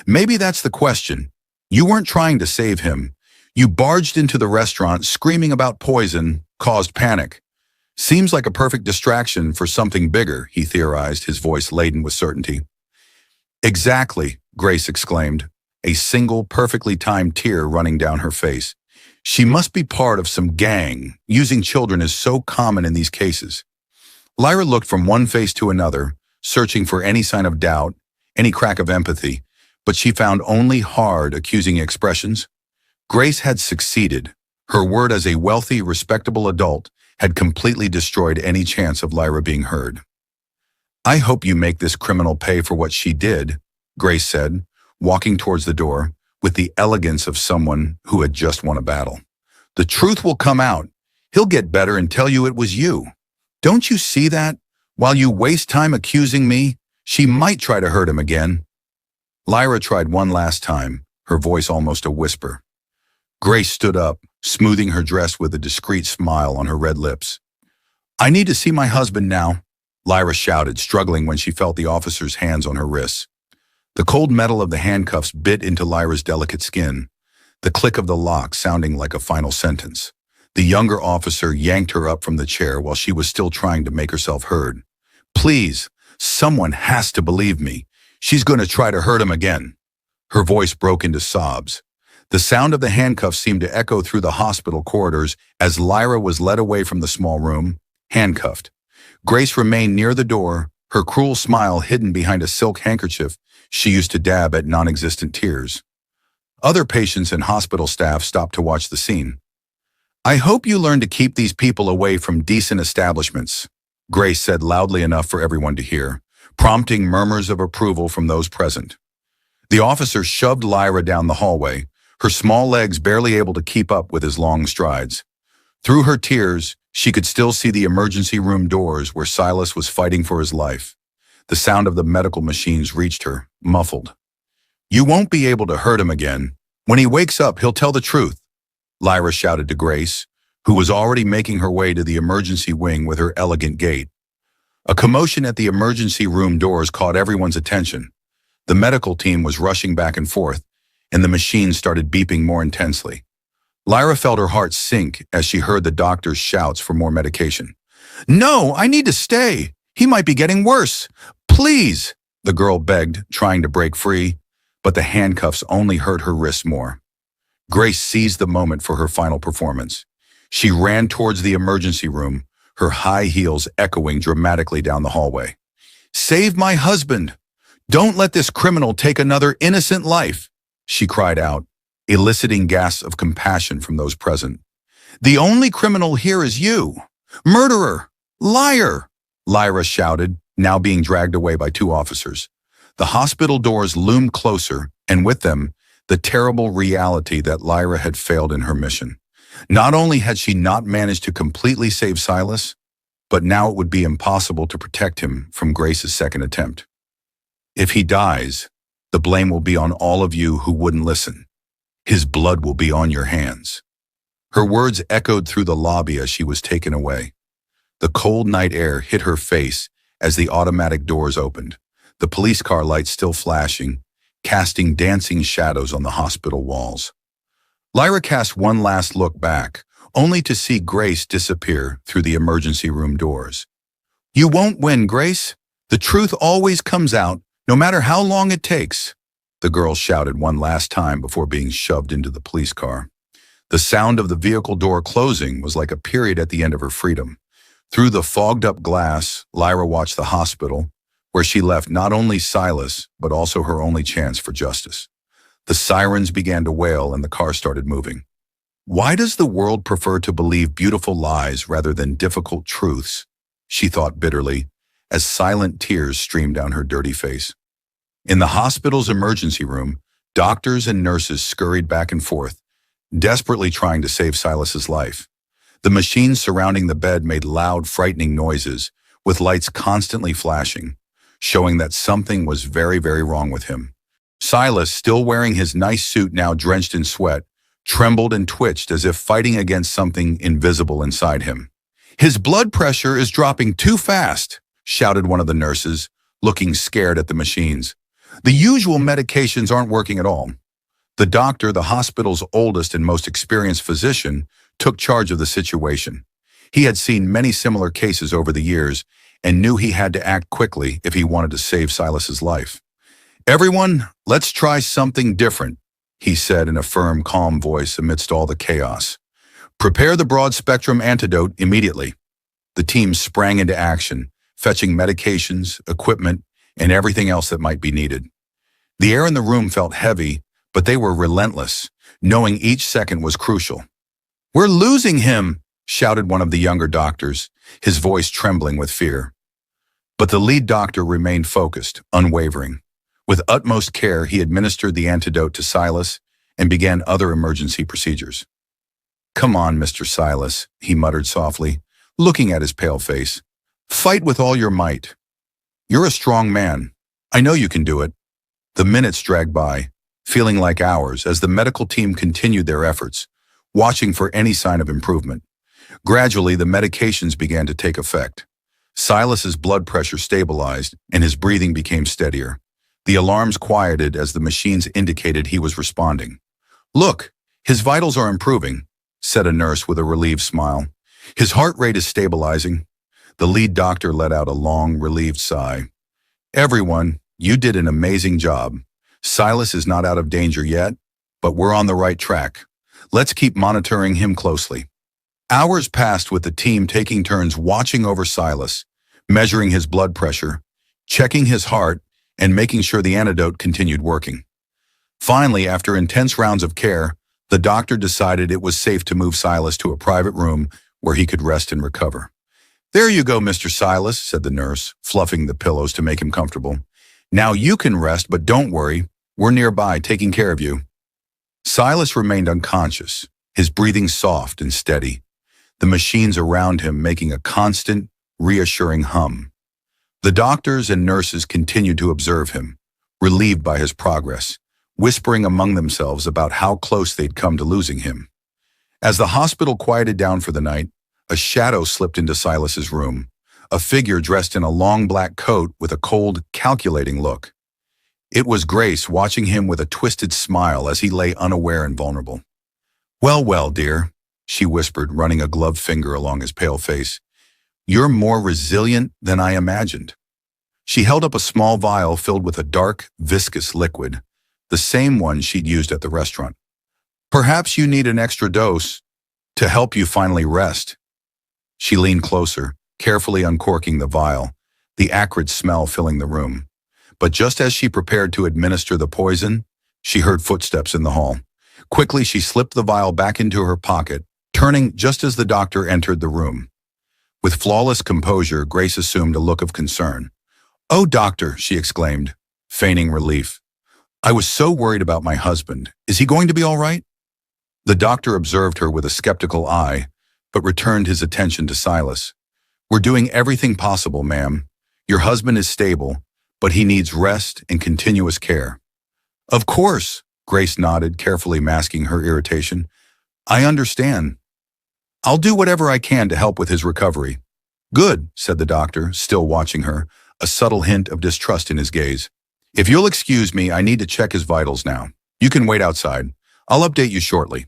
Maybe that's the question. You weren't trying to save him. You barged into the restaurant screaming about poison, caused panic. Seems like a perfect distraction for something bigger, he theorized, his voice laden with certainty. Exactly, Grace exclaimed, a single perfectly timed tear running down her face. She must be part of some gang. Using children is so common in these cases. Lyra looked from one face to another, searching for any sign of doubt, any crack of empathy, but she found only hard, accusing expressions. Grace had succeeded. Her word as a wealthy, respectable adult had completely destroyed any chance of Lyra being heard. I hope you make this criminal pay for what she did, Grace said, walking towards the door with the elegance of someone who had just won a battle. The truth will come out. He'll get better and tell you it was you. Don't you see that? While you waste time accusing me, she might try to hurt him again. Lyra tried one last time, her voice almost a whisper. Grace stood up, smoothing her dress with a discreet smile on her red lips. I need to see my husband now, Lyra shouted, struggling when she felt the officer's hands on her wrists. The cold metal of the handcuffs bit into Lyra's delicate skin, the click of the lock sounding like a final sentence. The younger officer yanked her up from the chair while she was still trying to make herself heard. Please, someone has to believe me. She's going to try to hurt him again. Her voice broke into sobs. The sound of the handcuffs seemed to echo through the hospital corridors as Lyra was led away from the small room, handcuffed. Grace remained near the door, her cruel smile hidden behind a silk handkerchief she used to dab at non-existent tears. Other patients and hospital staff stopped to watch the scene. I hope you learn to keep these people away from decent establishments, Grace said loudly enough for everyone to hear, prompting murmurs of approval from those present. The officer shoved Lyra down the hallway, her small legs barely able to keep up with his long strides. Through her tears, she could still see the emergency room doors where Silas was fighting for his life. The sound of the medical machines reached her, muffled. "You won't be able to hurt him again. When he wakes up, he'll tell the truth," Lyra shouted to Grace, who was already making her way to the emergency wing with her elegant gait. A commotion at the emergency room doors caught everyone's attention. The medical team was rushing back and forth, and the machines started beeping more intensely. Lyra felt her heart sink as she heard the doctor's shouts for more medication. "No, I need to stay. He might be getting worse. Please," the girl begged, trying to break free, but the handcuffs only hurt her wrists more. Grace seized the moment for her final performance. She ran towards the emergency room, her high heels echoing dramatically down the hallway. "Save my husband! Don't let this criminal take another innocent life!" she cried out, eliciting gasps of compassion from those present. "The only criminal here is you! Murderer! Liar!" Lyra shouted, now being dragged away by two officers. The hospital doors loomed closer, and with them, the terrible reality that Lyra had failed in her mission. Not only had she not managed to completely save Silas, but now it would be impossible to protect him from Grace's second attempt. "If he dies, the blame will be on all of you who wouldn't listen. His blood will be on your hands." Her words echoed through the lobby as she was taken away. The cold night air hit her face as the automatic doors opened, the police car lights still flashing, casting dancing shadows on the hospital walls. Lyra cast one last look back, only to see Grace disappear through the emergency room doors. "You won't win, Grace. The truth always comes out, no matter how long it takes," the girl shouted one last time before being shoved into the police car. The sound of the vehicle door closing was like a period at the end of her freedom. Through the fogged-up glass, Lyra watched the hospital, where she left not only Silas, but also her only chance for justice. The sirens began to wail and the car started moving. Why does the world prefer to believe beautiful lies rather than difficult truths? She thought bitterly, as silent tears streamed down her dirty face. In the hospital's emergency room, doctors and nurses scurried back and forth, desperately trying to save Silas's life. The machines surrounding the bed made loud, frightening noises, with lights constantly flashing, showing that something was very, very wrong with him. Silas, still wearing his nice suit now drenched in sweat, trembled and twitched as if fighting against something invisible inside him. "His blood pressure is dropping too fast," shouted one of the nurses, looking scared at the machines. "The usual medications aren't working at all." The doctor, the hospital's oldest and most experienced physician, took charge of the situation. He had seen many similar cases over the years and knew he had to act quickly if he wanted to save Silas's life. "Everyone, let's try something different," he said in a firm, calm voice amidst all the chaos. "Prepare the broad-spectrum antidote immediately." The team sprang into action, fetching medications, equipment, and everything else that might be needed. The air in the room felt heavy, but they were relentless, knowing each second was crucial. "We're losing him," shouted one of the younger doctors, his voice trembling with fear. But the lead doctor remained focused, unwavering. With utmost care, he administered the antidote to Silas and began other emergency procedures. "Come on, Mr. Silas," he muttered softly, looking at his pale face. "Fight with all your might. You're a strong man. I know you can do it." The minutes dragged by, feeling like hours as the medical team continued their efforts, watching for any sign of improvement. Gradually, the medications began to take effect. Silas's blood pressure stabilized and his breathing became steadier. The alarms quieted as the machines indicated he was responding. "Look, his vitals are improving," said a nurse with a relieved smile. "His heart rate is stabilizing." The lead doctor let out a long, relieved sigh. "Everyone, you did an amazing job. Silas is not out of danger yet, but we're on the right track. Let's keep monitoring him closely." Hours passed with the team taking turns watching over Silas, measuring his blood pressure, checking his heart, and making sure the antidote continued working. Finally, after intense rounds of care, the doctor decided it was safe to move Silas to a private room where he could rest and recover. "There you go, Mr. Silas," said the nurse, fluffing the pillows to make him comfortable. "Now you can rest, but don't worry. We're nearby, taking care of you." Silas remained unconscious, his breathing soft and steady, the machines around him making a constant, reassuring hum. The doctors and nurses continued to observe him, relieved by his progress, whispering among themselves about how close they'd come to losing him. As the hospital quieted down for the night, a shadow slipped into Silas's room, a figure dressed in a long black coat with a cold, calculating look. It was Grace, watching him with a twisted smile as he lay unaware and vulnerable. "Well, well, dear," she whispered, running a gloved finger along his pale face. "You're more resilient than I imagined." She held up a small vial filled with a dark, viscous liquid, the same one she'd used at the restaurant. "Perhaps you need an extra dose to help you finally rest." She leaned closer, carefully uncorking the vial, the acrid smell filling the room. But just as she prepared to administer the poison, she heard footsteps in the hall. Quickly, she slipped the vial back into her pocket, turning just as the doctor entered the room. With flawless composure, Grace assumed a look of concern. "Oh, doctor," she exclaimed, feigning relief. "I was so worried about my husband. Is he going to be all right?" The doctor observed her with a skeptical eye, but returned his attention to Silas. "We're doing everything possible, ma'am. Your husband is stable, but he needs rest and continuous care." "Of course," Grace nodded, carefully masking her irritation. "I understand. I'll do whatever I can to help with his recovery." "Good," said the doctor, still watching her, a subtle hint of distrust in his gaze. "If you'll excuse me, I need to check his vitals now. You can wait outside. I'll update you shortly."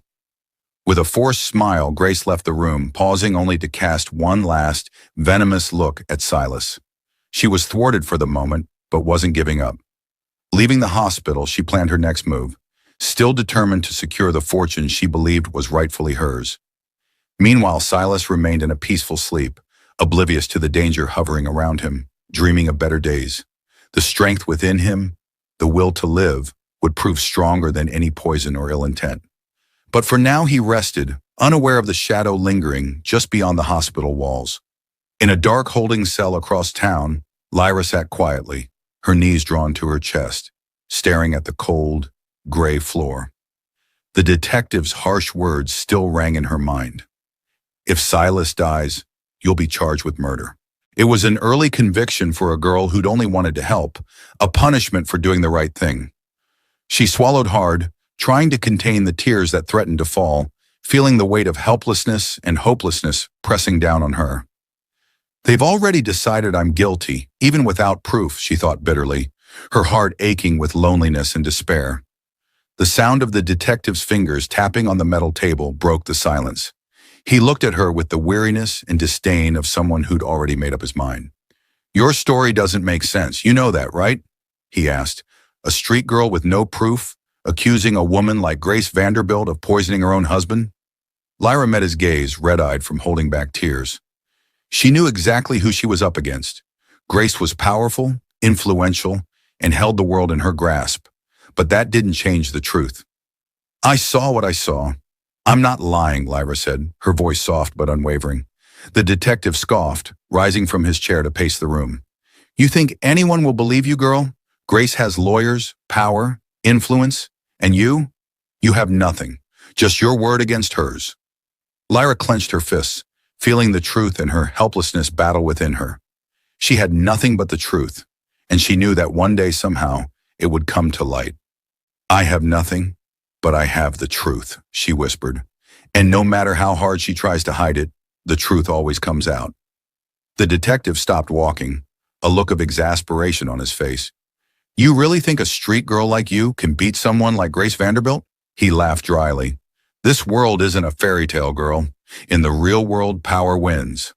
With a forced smile, Grace left the room, pausing only to cast one last, venomous look at Silas. She was thwarted for the moment, but wasn't giving up. Leaving the hospital, she planned her next move, still determined to secure the fortune she believed was rightfully hers. Meanwhile, Silas remained in a peaceful sleep, oblivious to the danger hovering around him, dreaming of better days. The strength within him, the will to live, would prove stronger than any poison or ill intent. But for now he rested, unaware of the shadow lingering just beyond the hospital walls. In a dark holding cell across town, Lyra sat quietly, her knees drawn to her chest, staring at the cold, gray floor. The detective's harsh words still rang in her mind. "If Silas dies, you'll be charged with murder." It was an early conviction for a girl who'd only wanted to help, a punishment for doing the right thing. She swallowed hard, trying to contain the tears that threatened to fall, feeling the weight of helplessness and hopelessness pressing down on her. "They've already decided I'm guilty, even without proof," she thought bitterly, her heart aching with loneliness and despair. The sound of the detective's fingers tapping on the metal table broke the silence. He looked at her with the weariness and disdain of someone who'd already made up his mind. "Your story doesn't make sense. You know that, right?" he asked. "A street girl with no proof, accusing a woman like Grace Vanderbilt of poisoning her own husband?" Lyra met his gaze, red-eyed from holding back tears. She knew exactly who she was up against. Grace was powerful, influential, and held the world in her grasp. But that didn't change the truth. "I saw what I saw. I'm not lying," Lyra said, her voice soft but unwavering. The detective scoffed, rising from his chair to pace the room. "You think anyone will believe you, girl? Grace has lawyers, power, influence, and you? You have nothing, just your word against hers." Lyra clenched her fists, feeling the truth and her helplessness battle within her. She had nothing but the truth, and she knew that one day somehow it would come to light. "I have nothing, but I have the truth," she whispered. And no matter how hard she tries to hide it, the truth always comes out. The detective stopped walking, a look of exasperation on his face. "You really think a street girl like you can beat someone like Grace Vanderbilt?" He laughed dryly. "This world isn't a fairy tale, girl. In the real world, power wins."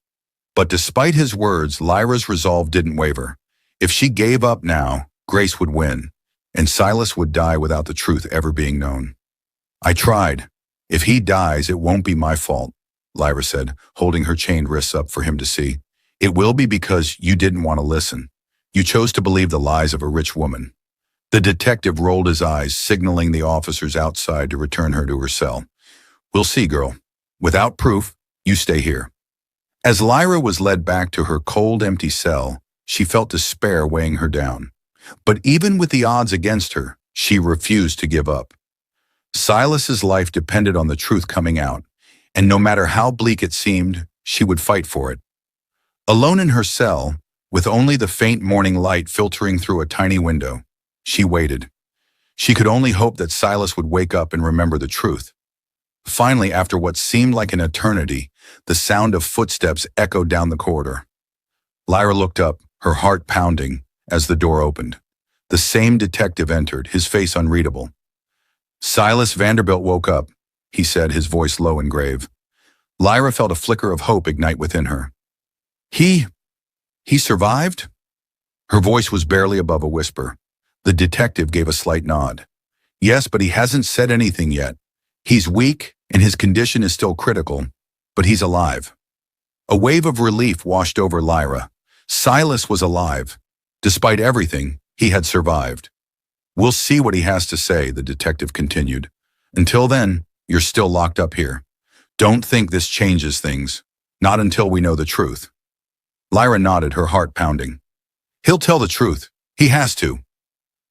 But despite his words, Lyra's resolve didn't waver. If she gave up now, Grace would win, and Silas would die without the truth ever being known. "I tried. If he dies, it won't be my fault," Lyra said, holding her chained wrists up for him to see. "It will be because you didn't want to listen. You chose to believe the lies of a rich woman." The detective rolled his eyes, signaling the officers outside to return her to her cell. "We'll see, girl. Without proof, you stay here." As Lyra was led back to her cold, empty cell, she felt despair weighing her down. But even with the odds against her, she refused to give up. Silas's life depended on the truth coming out, and no matter how bleak it seemed, she would fight for it. Alone in her cell, with only the faint morning light filtering through a tiny window, she waited. She could only hope that Silas would wake up and remember the truth. Finally, after what seemed like an eternity, the sound of footsteps echoed down the corridor. Lyra looked up, her heart pounding, as the door opened. The same detective entered, his face unreadable. "Silas Vanderbilt woke up," he said, his voice low and grave. Lyra felt a flicker of hope ignite within her. He survived?" Her voice was barely above a whisper. The detective gave a slight nod. "Yes, but he hasn't said anything yet. He's weak, and his condition is still critical, but he's alive." A wave of relief washed over Lyra. Silas was alive. Despite everything, he had survived. "We'll see what he has to say," the detective continued. "Until then, you're still locked up here. Don't think this changes things. Not until we know the truth." Lyra nodded, her heart pounding. "He'll tell the truth. He has to."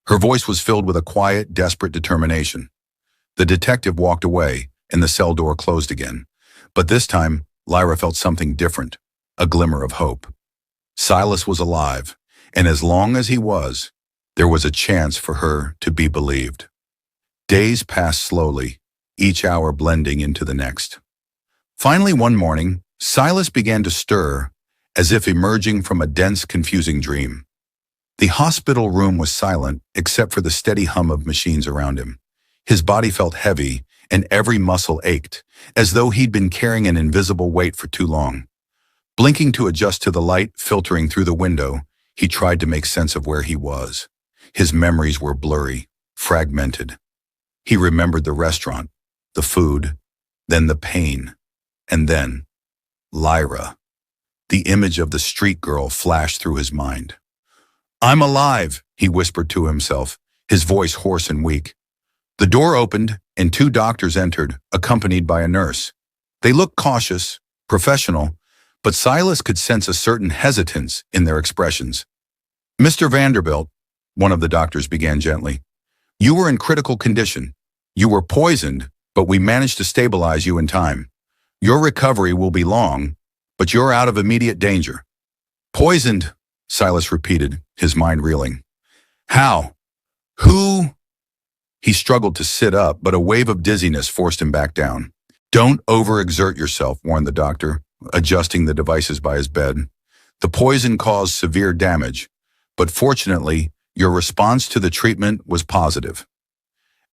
Her voice was filled with a quiet, desperate determination. The detective walked away, and the cell door closed again. But this time, Lyra felt something different, a glimmer of hope. Silas was alive, and as long as he was, there was a chance for her to be believed. Days passed slowly, each hour blending into the next. Finally, one morning, Silas began to stir, as if emerging from a dense, confusing dream. The hospital room was silent, except for the steady hum of machines around him. His body felt heavy, and every muscle ached, as though he'd been carrying an invisible weight for too long. Blinking to adjust to the light filtering through the window, he tried to make sense of where he was. His memories were blurry, fragmented. He remembered the restaurant, the food, then the pain, and then Lyra. The image of the street girl flashed through his mind. "I'm alive," he whispered to himself, his voice hoarse and weak. The door opened, and two doctors entered, accompanied by a nurse. They looked cautious, professional, but Silas could sense a certain hesitance in their expressions. "Mr. Vanderbilt," one of the doctors began gently, "you were in critical condition. You were poisoned, but we managed to stabilize you in time. Your recovery will be long, but you're out of immediate danger." "Poisoned," Silas repeated, his mind reeling. "How? Who?" He struggled to sit up, but a wave of dizziness forced him back down. "Don't overexert yourself," warned the doctor, adjusting the devices by his bed. "The poison caused severe damage, but fortunately, your response to the treatment was positive."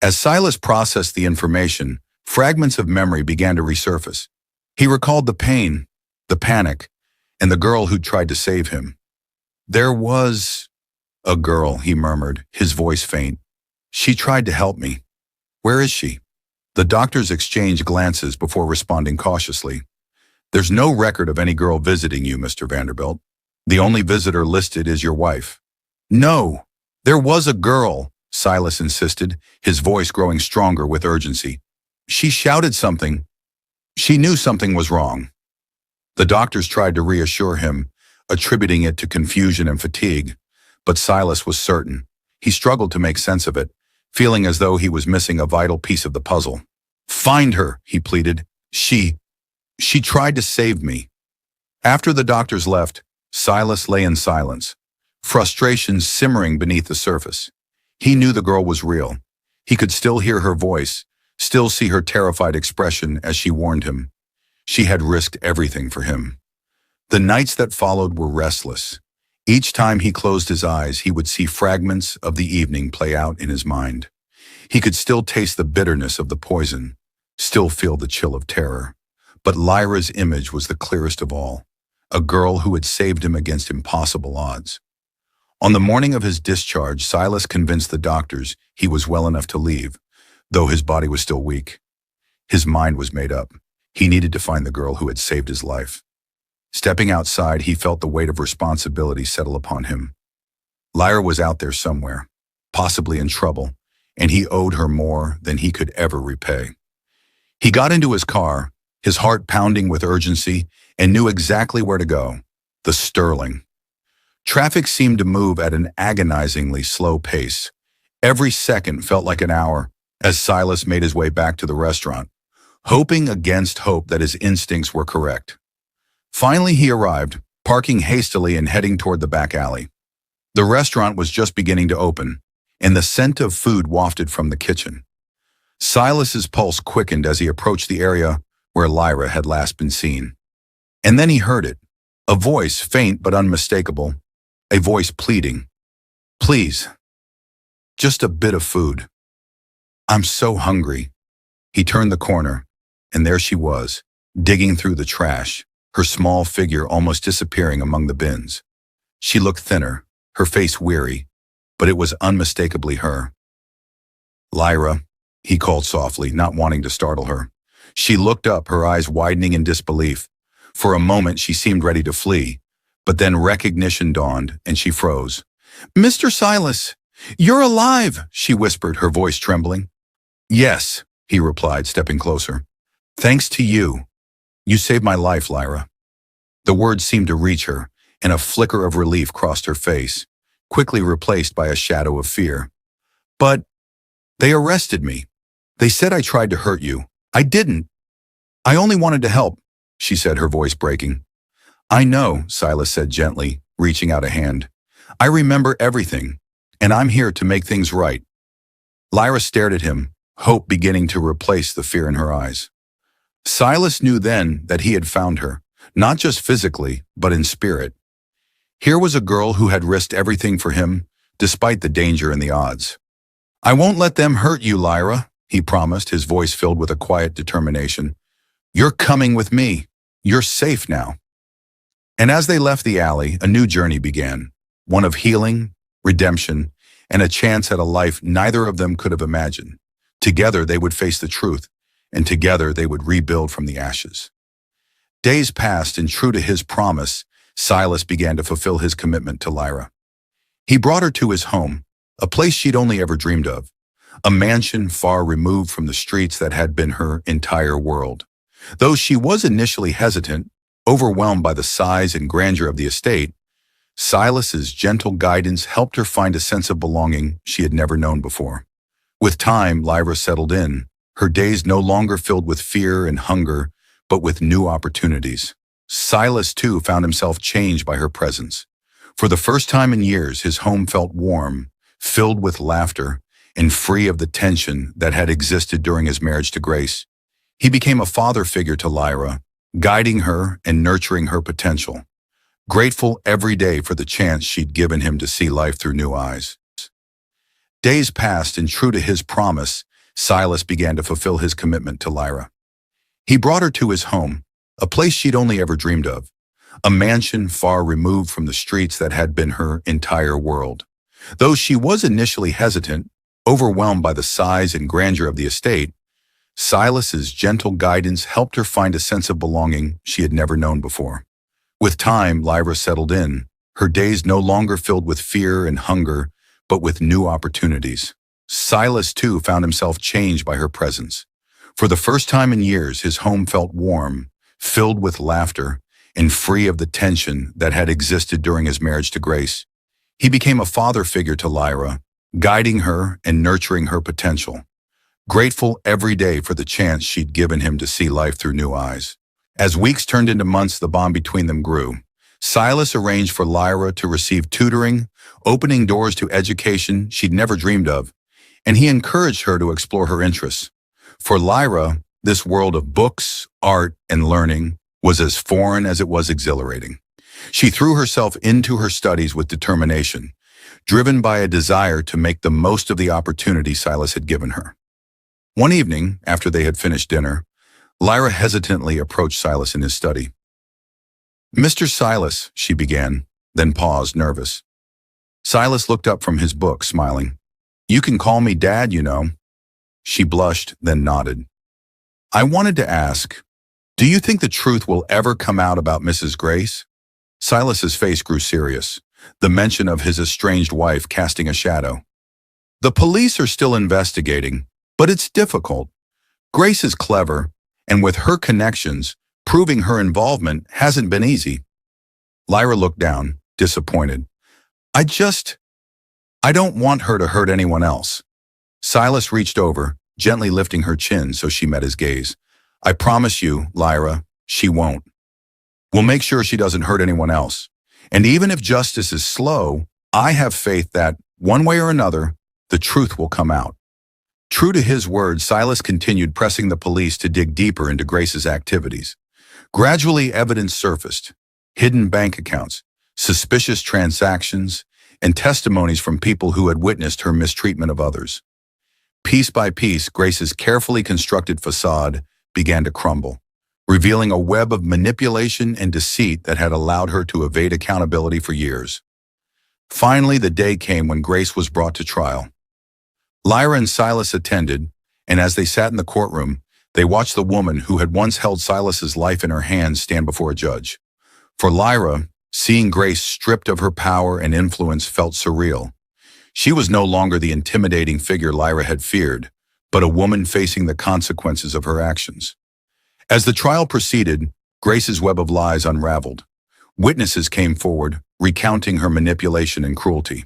As Silas processed the information, fragments of memory began to resurface. He recalled the pain, the panic, and the girl who'd tried to save him. "There was a girl," he murmured, his voice faint. "She tried to help me. Where is she?" The doctors exchanged glances before responding cautiously. "There's no record of any girl visiting you, Mr. Vanderbilt. The only visitor listed is your wife." "No, there was a girl," Silas insisted, his voice growing stronger with urgency. "She shouted something. She knew something was wrong." The doctors tried to reassure him, attributing it to confusion and fatigue, but Silas was certain. He struggled to make sense of it, feeling as though he was missing a vital piece of the puzzle. "Find her," he pleaded. She tried to save me." After the doctors left, Silas lay in silence, frustration simmering beneath the surface. He knew the girl was real. He could still hear her voice, still see her terrified expression as she warned him. She had risked everything for him. The nights that followed were restless. Each time he closed his eyes, he would see fragments of the evening play out in his mind. He could still taste the bitterness of the poison, still feel the chill of terror. But Lyra's image was the clearest of all, a girl who had saved him against impossible odds. On the morning of his discharge, Silas convinced the doctors he was well enough to leave, though his body was still weak. His mind was made up. He needed to find the girl who had saved his life. Stepping outside, he felt the weight of responsibility settle upon him. Lyra was out there somewhere, possibly in trouble, and he owed her more than he could ever repay. He got into his car, his heart pounding with urgency, and knew exactly where to go: the Sterling. Traffic seemed to move at an agonizingly slow pace. Every second felt like an hour, as Silas made his way back to the restaurant, hoping against hope that his instincts were correct. Finally, he arrived, parking hastily and heading toward the back alley. The restaurant was just beginning to open, and the scent of food wafted from the kitchen. Silas's pulse quickened as he approached the area where Lyra had last been seen. And then he heard it, a voice faint but unmistakable, a voice pleading, "Please, just a bit of food. I'm so hungry." He turned the corner, and there she was, digging through the trash, her small figure almost disappearing among the bins. She looked thinner, her face weary, but it was unmistakably her. "Lyra," he called softly, not wanting to startle her. She looked up, her eyes widening in disbelief. For a moment she seemed ready to flee, but then recognition dawned and she froze. "Mr. Silas, you're alive," she whispered, her voice trembling. "Yes," he replied, stepping closer. "Thanks to you. You saved my life, Lyra." The words seemed to reach her, and a flicker of relief crossed her face, quickly replaced by a shadow of fear. "But they arrested me. They said I tried to hurt you. I didn't. I only wanted to help," she said, her voice breaking. "I know," Silas said gently, reaching out a hand. "I remember everything, and I'm here to make things right." Lyra stared at him, hope beginning to replace the fear in her eyes. Silas knew then that he had found her, not just physically, but in spirit. Here was a girl who had risked everything for him, despite the danger and the odds. "I won't let them hurt you, Lyra," he promised, his voice filled with a quiet determination. "You're coming with me. You're safe now." And as they left the alley, a new journey began, one of healing, redemption, and a chance at a life neither of them could have imagined. Together they would face the truth, and together they would rebuild from the ashes. Days passed, and true to his promise, Silas began to fulfill his commitment to Lyra. He brought her to his home, a place she'd only ever dreamed of, a mansion far removed from the streets that had been her entire world. Though she was initially hesitant, overwhelmed by the size and grandeur of the estate, Silas's gentle guidance helped her find a sense of belonging she had never known before. With time, Lyra settled in, her days no longer filled with fear and hunger, but with new opportunities. Silas, too, found himself changed by her presence. For the first time in years, his home felt warm, filled with laughter, and free of the tension that had existed during his marriage to Grace. He became a father figure to Lyra, guiding her and nurturing her potential, grateful every day for the chance she'd given him to see life through new eyes. Days passed, and true to his promise, Silas began to fulfill his commitment to Lyra. He brought her to his home, a place she'd only ever dreamed of, a mansion far removed from the streets that had been her entire world. Though she was initially hesitant, overwhelmed by the size and grandeur of the estate, Silas's gentle guidance helped her find a sense of belonging she had never known before. With time, Lyra settled in, her days no longer filled with fear and hunger, but with new opportunities. Silas, too, found himself changed by her presence. For the first time in years, his home felt warm, filled with laughter, and free of the tension that had existed during his marriage to Grace. He became a father figure to Lyra, guiding her and nurturing her potential, grateful every day for the chance she'd given him to see life through new eyes. As weeks turned into months, the bond between them grew. Silas arranged for Lyra to receive tutoring, opening doors to education she'd never dreamed of, and he encouraged her to explore her interests. For Lyra, this world of books, art, and learning was as foreign as it was exhilarating. She threw herself into her studies with determination, driven by a desire to make the most of the opportunity Silas had given her. One evening, after they had finished dinner, Lyra hesitantly approached Silas in his study. "Mr. Silas," she began, then paused, nervous. Silas looked up from his book, smiling. "You can call me Dad, you know." She blushed, then nodded. "I wanted to ask, do you think the truth will ever come out about Mrs. Grace?" Silas's face grew serious, the mention of his estranged wife casting a shadow. "The police are still investigating, but it's difficult. Grace is clever, and with her connections, proving her involvement hasn't been easy." Lyra looked down, disappointed. I don't want her to hurt anyone else." Silas reached over, gently lifting her chin so she met his gaze. "I promise you, Lyra, she won't. We'll make sure she doesn't hurt anyone else. And even if justice is slow, I have faith that, one way or another, the truth will come out." True to his word, Silas continued pressing the police to dig deeper into Grace's activities. Gradually, evidence surfaced: hidden bank accounts, suspicious transactions, and testimonies from people who had witnessed her mistreatment of others. Piece by piece, Grace's carefully constructed facade began to crumble, revealing a web of manipulation and deceit that had allowed her to evade accountability for years. Finally, the day came when Grace was brought to trial. Lyra and Silas attended, and as they sat in the courtroom, they watched the woman who had once held Silas's life in her hands stand before a judge. For Lyra, seeing Grace stripped of her power and influence felt surreal. She was no longer the intimidating figure Lyra had feared, but a woman facing the consequences of her actions. As the trial proceeded, Grace's web of lies unraveled. Witnesses came forward, recounting her manipulation and cruelty.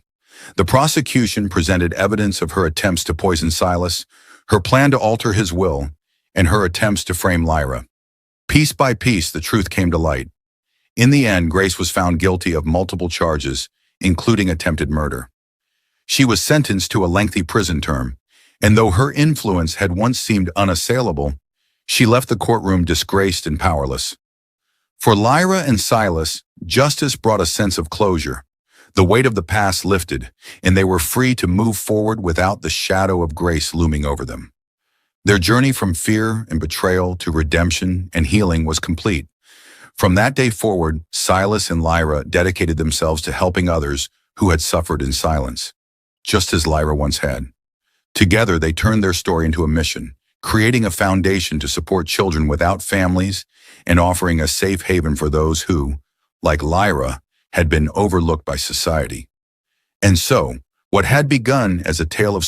The prosecution presented evidence of her attempts to poison Silas, her plan to alter his will, and her attempts to frame Lyra. Piece by piece, the truth came to light. In the end, Grace was found guilty of multiple charges, including attempted murder. She was sentenced to a lengthy prison term, and though her influence had once seemed unassailable, she left the courtroom disgraced and powerless. For Lyra and Silas, justice brought a sense of closure. The weight of the past lifted, and they were free to move forward without the shadow of Grace looming over them. Their journey from fear and betrayal to redemption and healing was complete. From that day forward, Silas and Lyra dedicated themselves to helping others who had suffered in silence, just as Lyra once had. Together, they turned their story into a mission, creating a foundation to support children without families and offering a safe haven for those who, like Lyra, had been overlooked by society. And so, what had begun as a tale of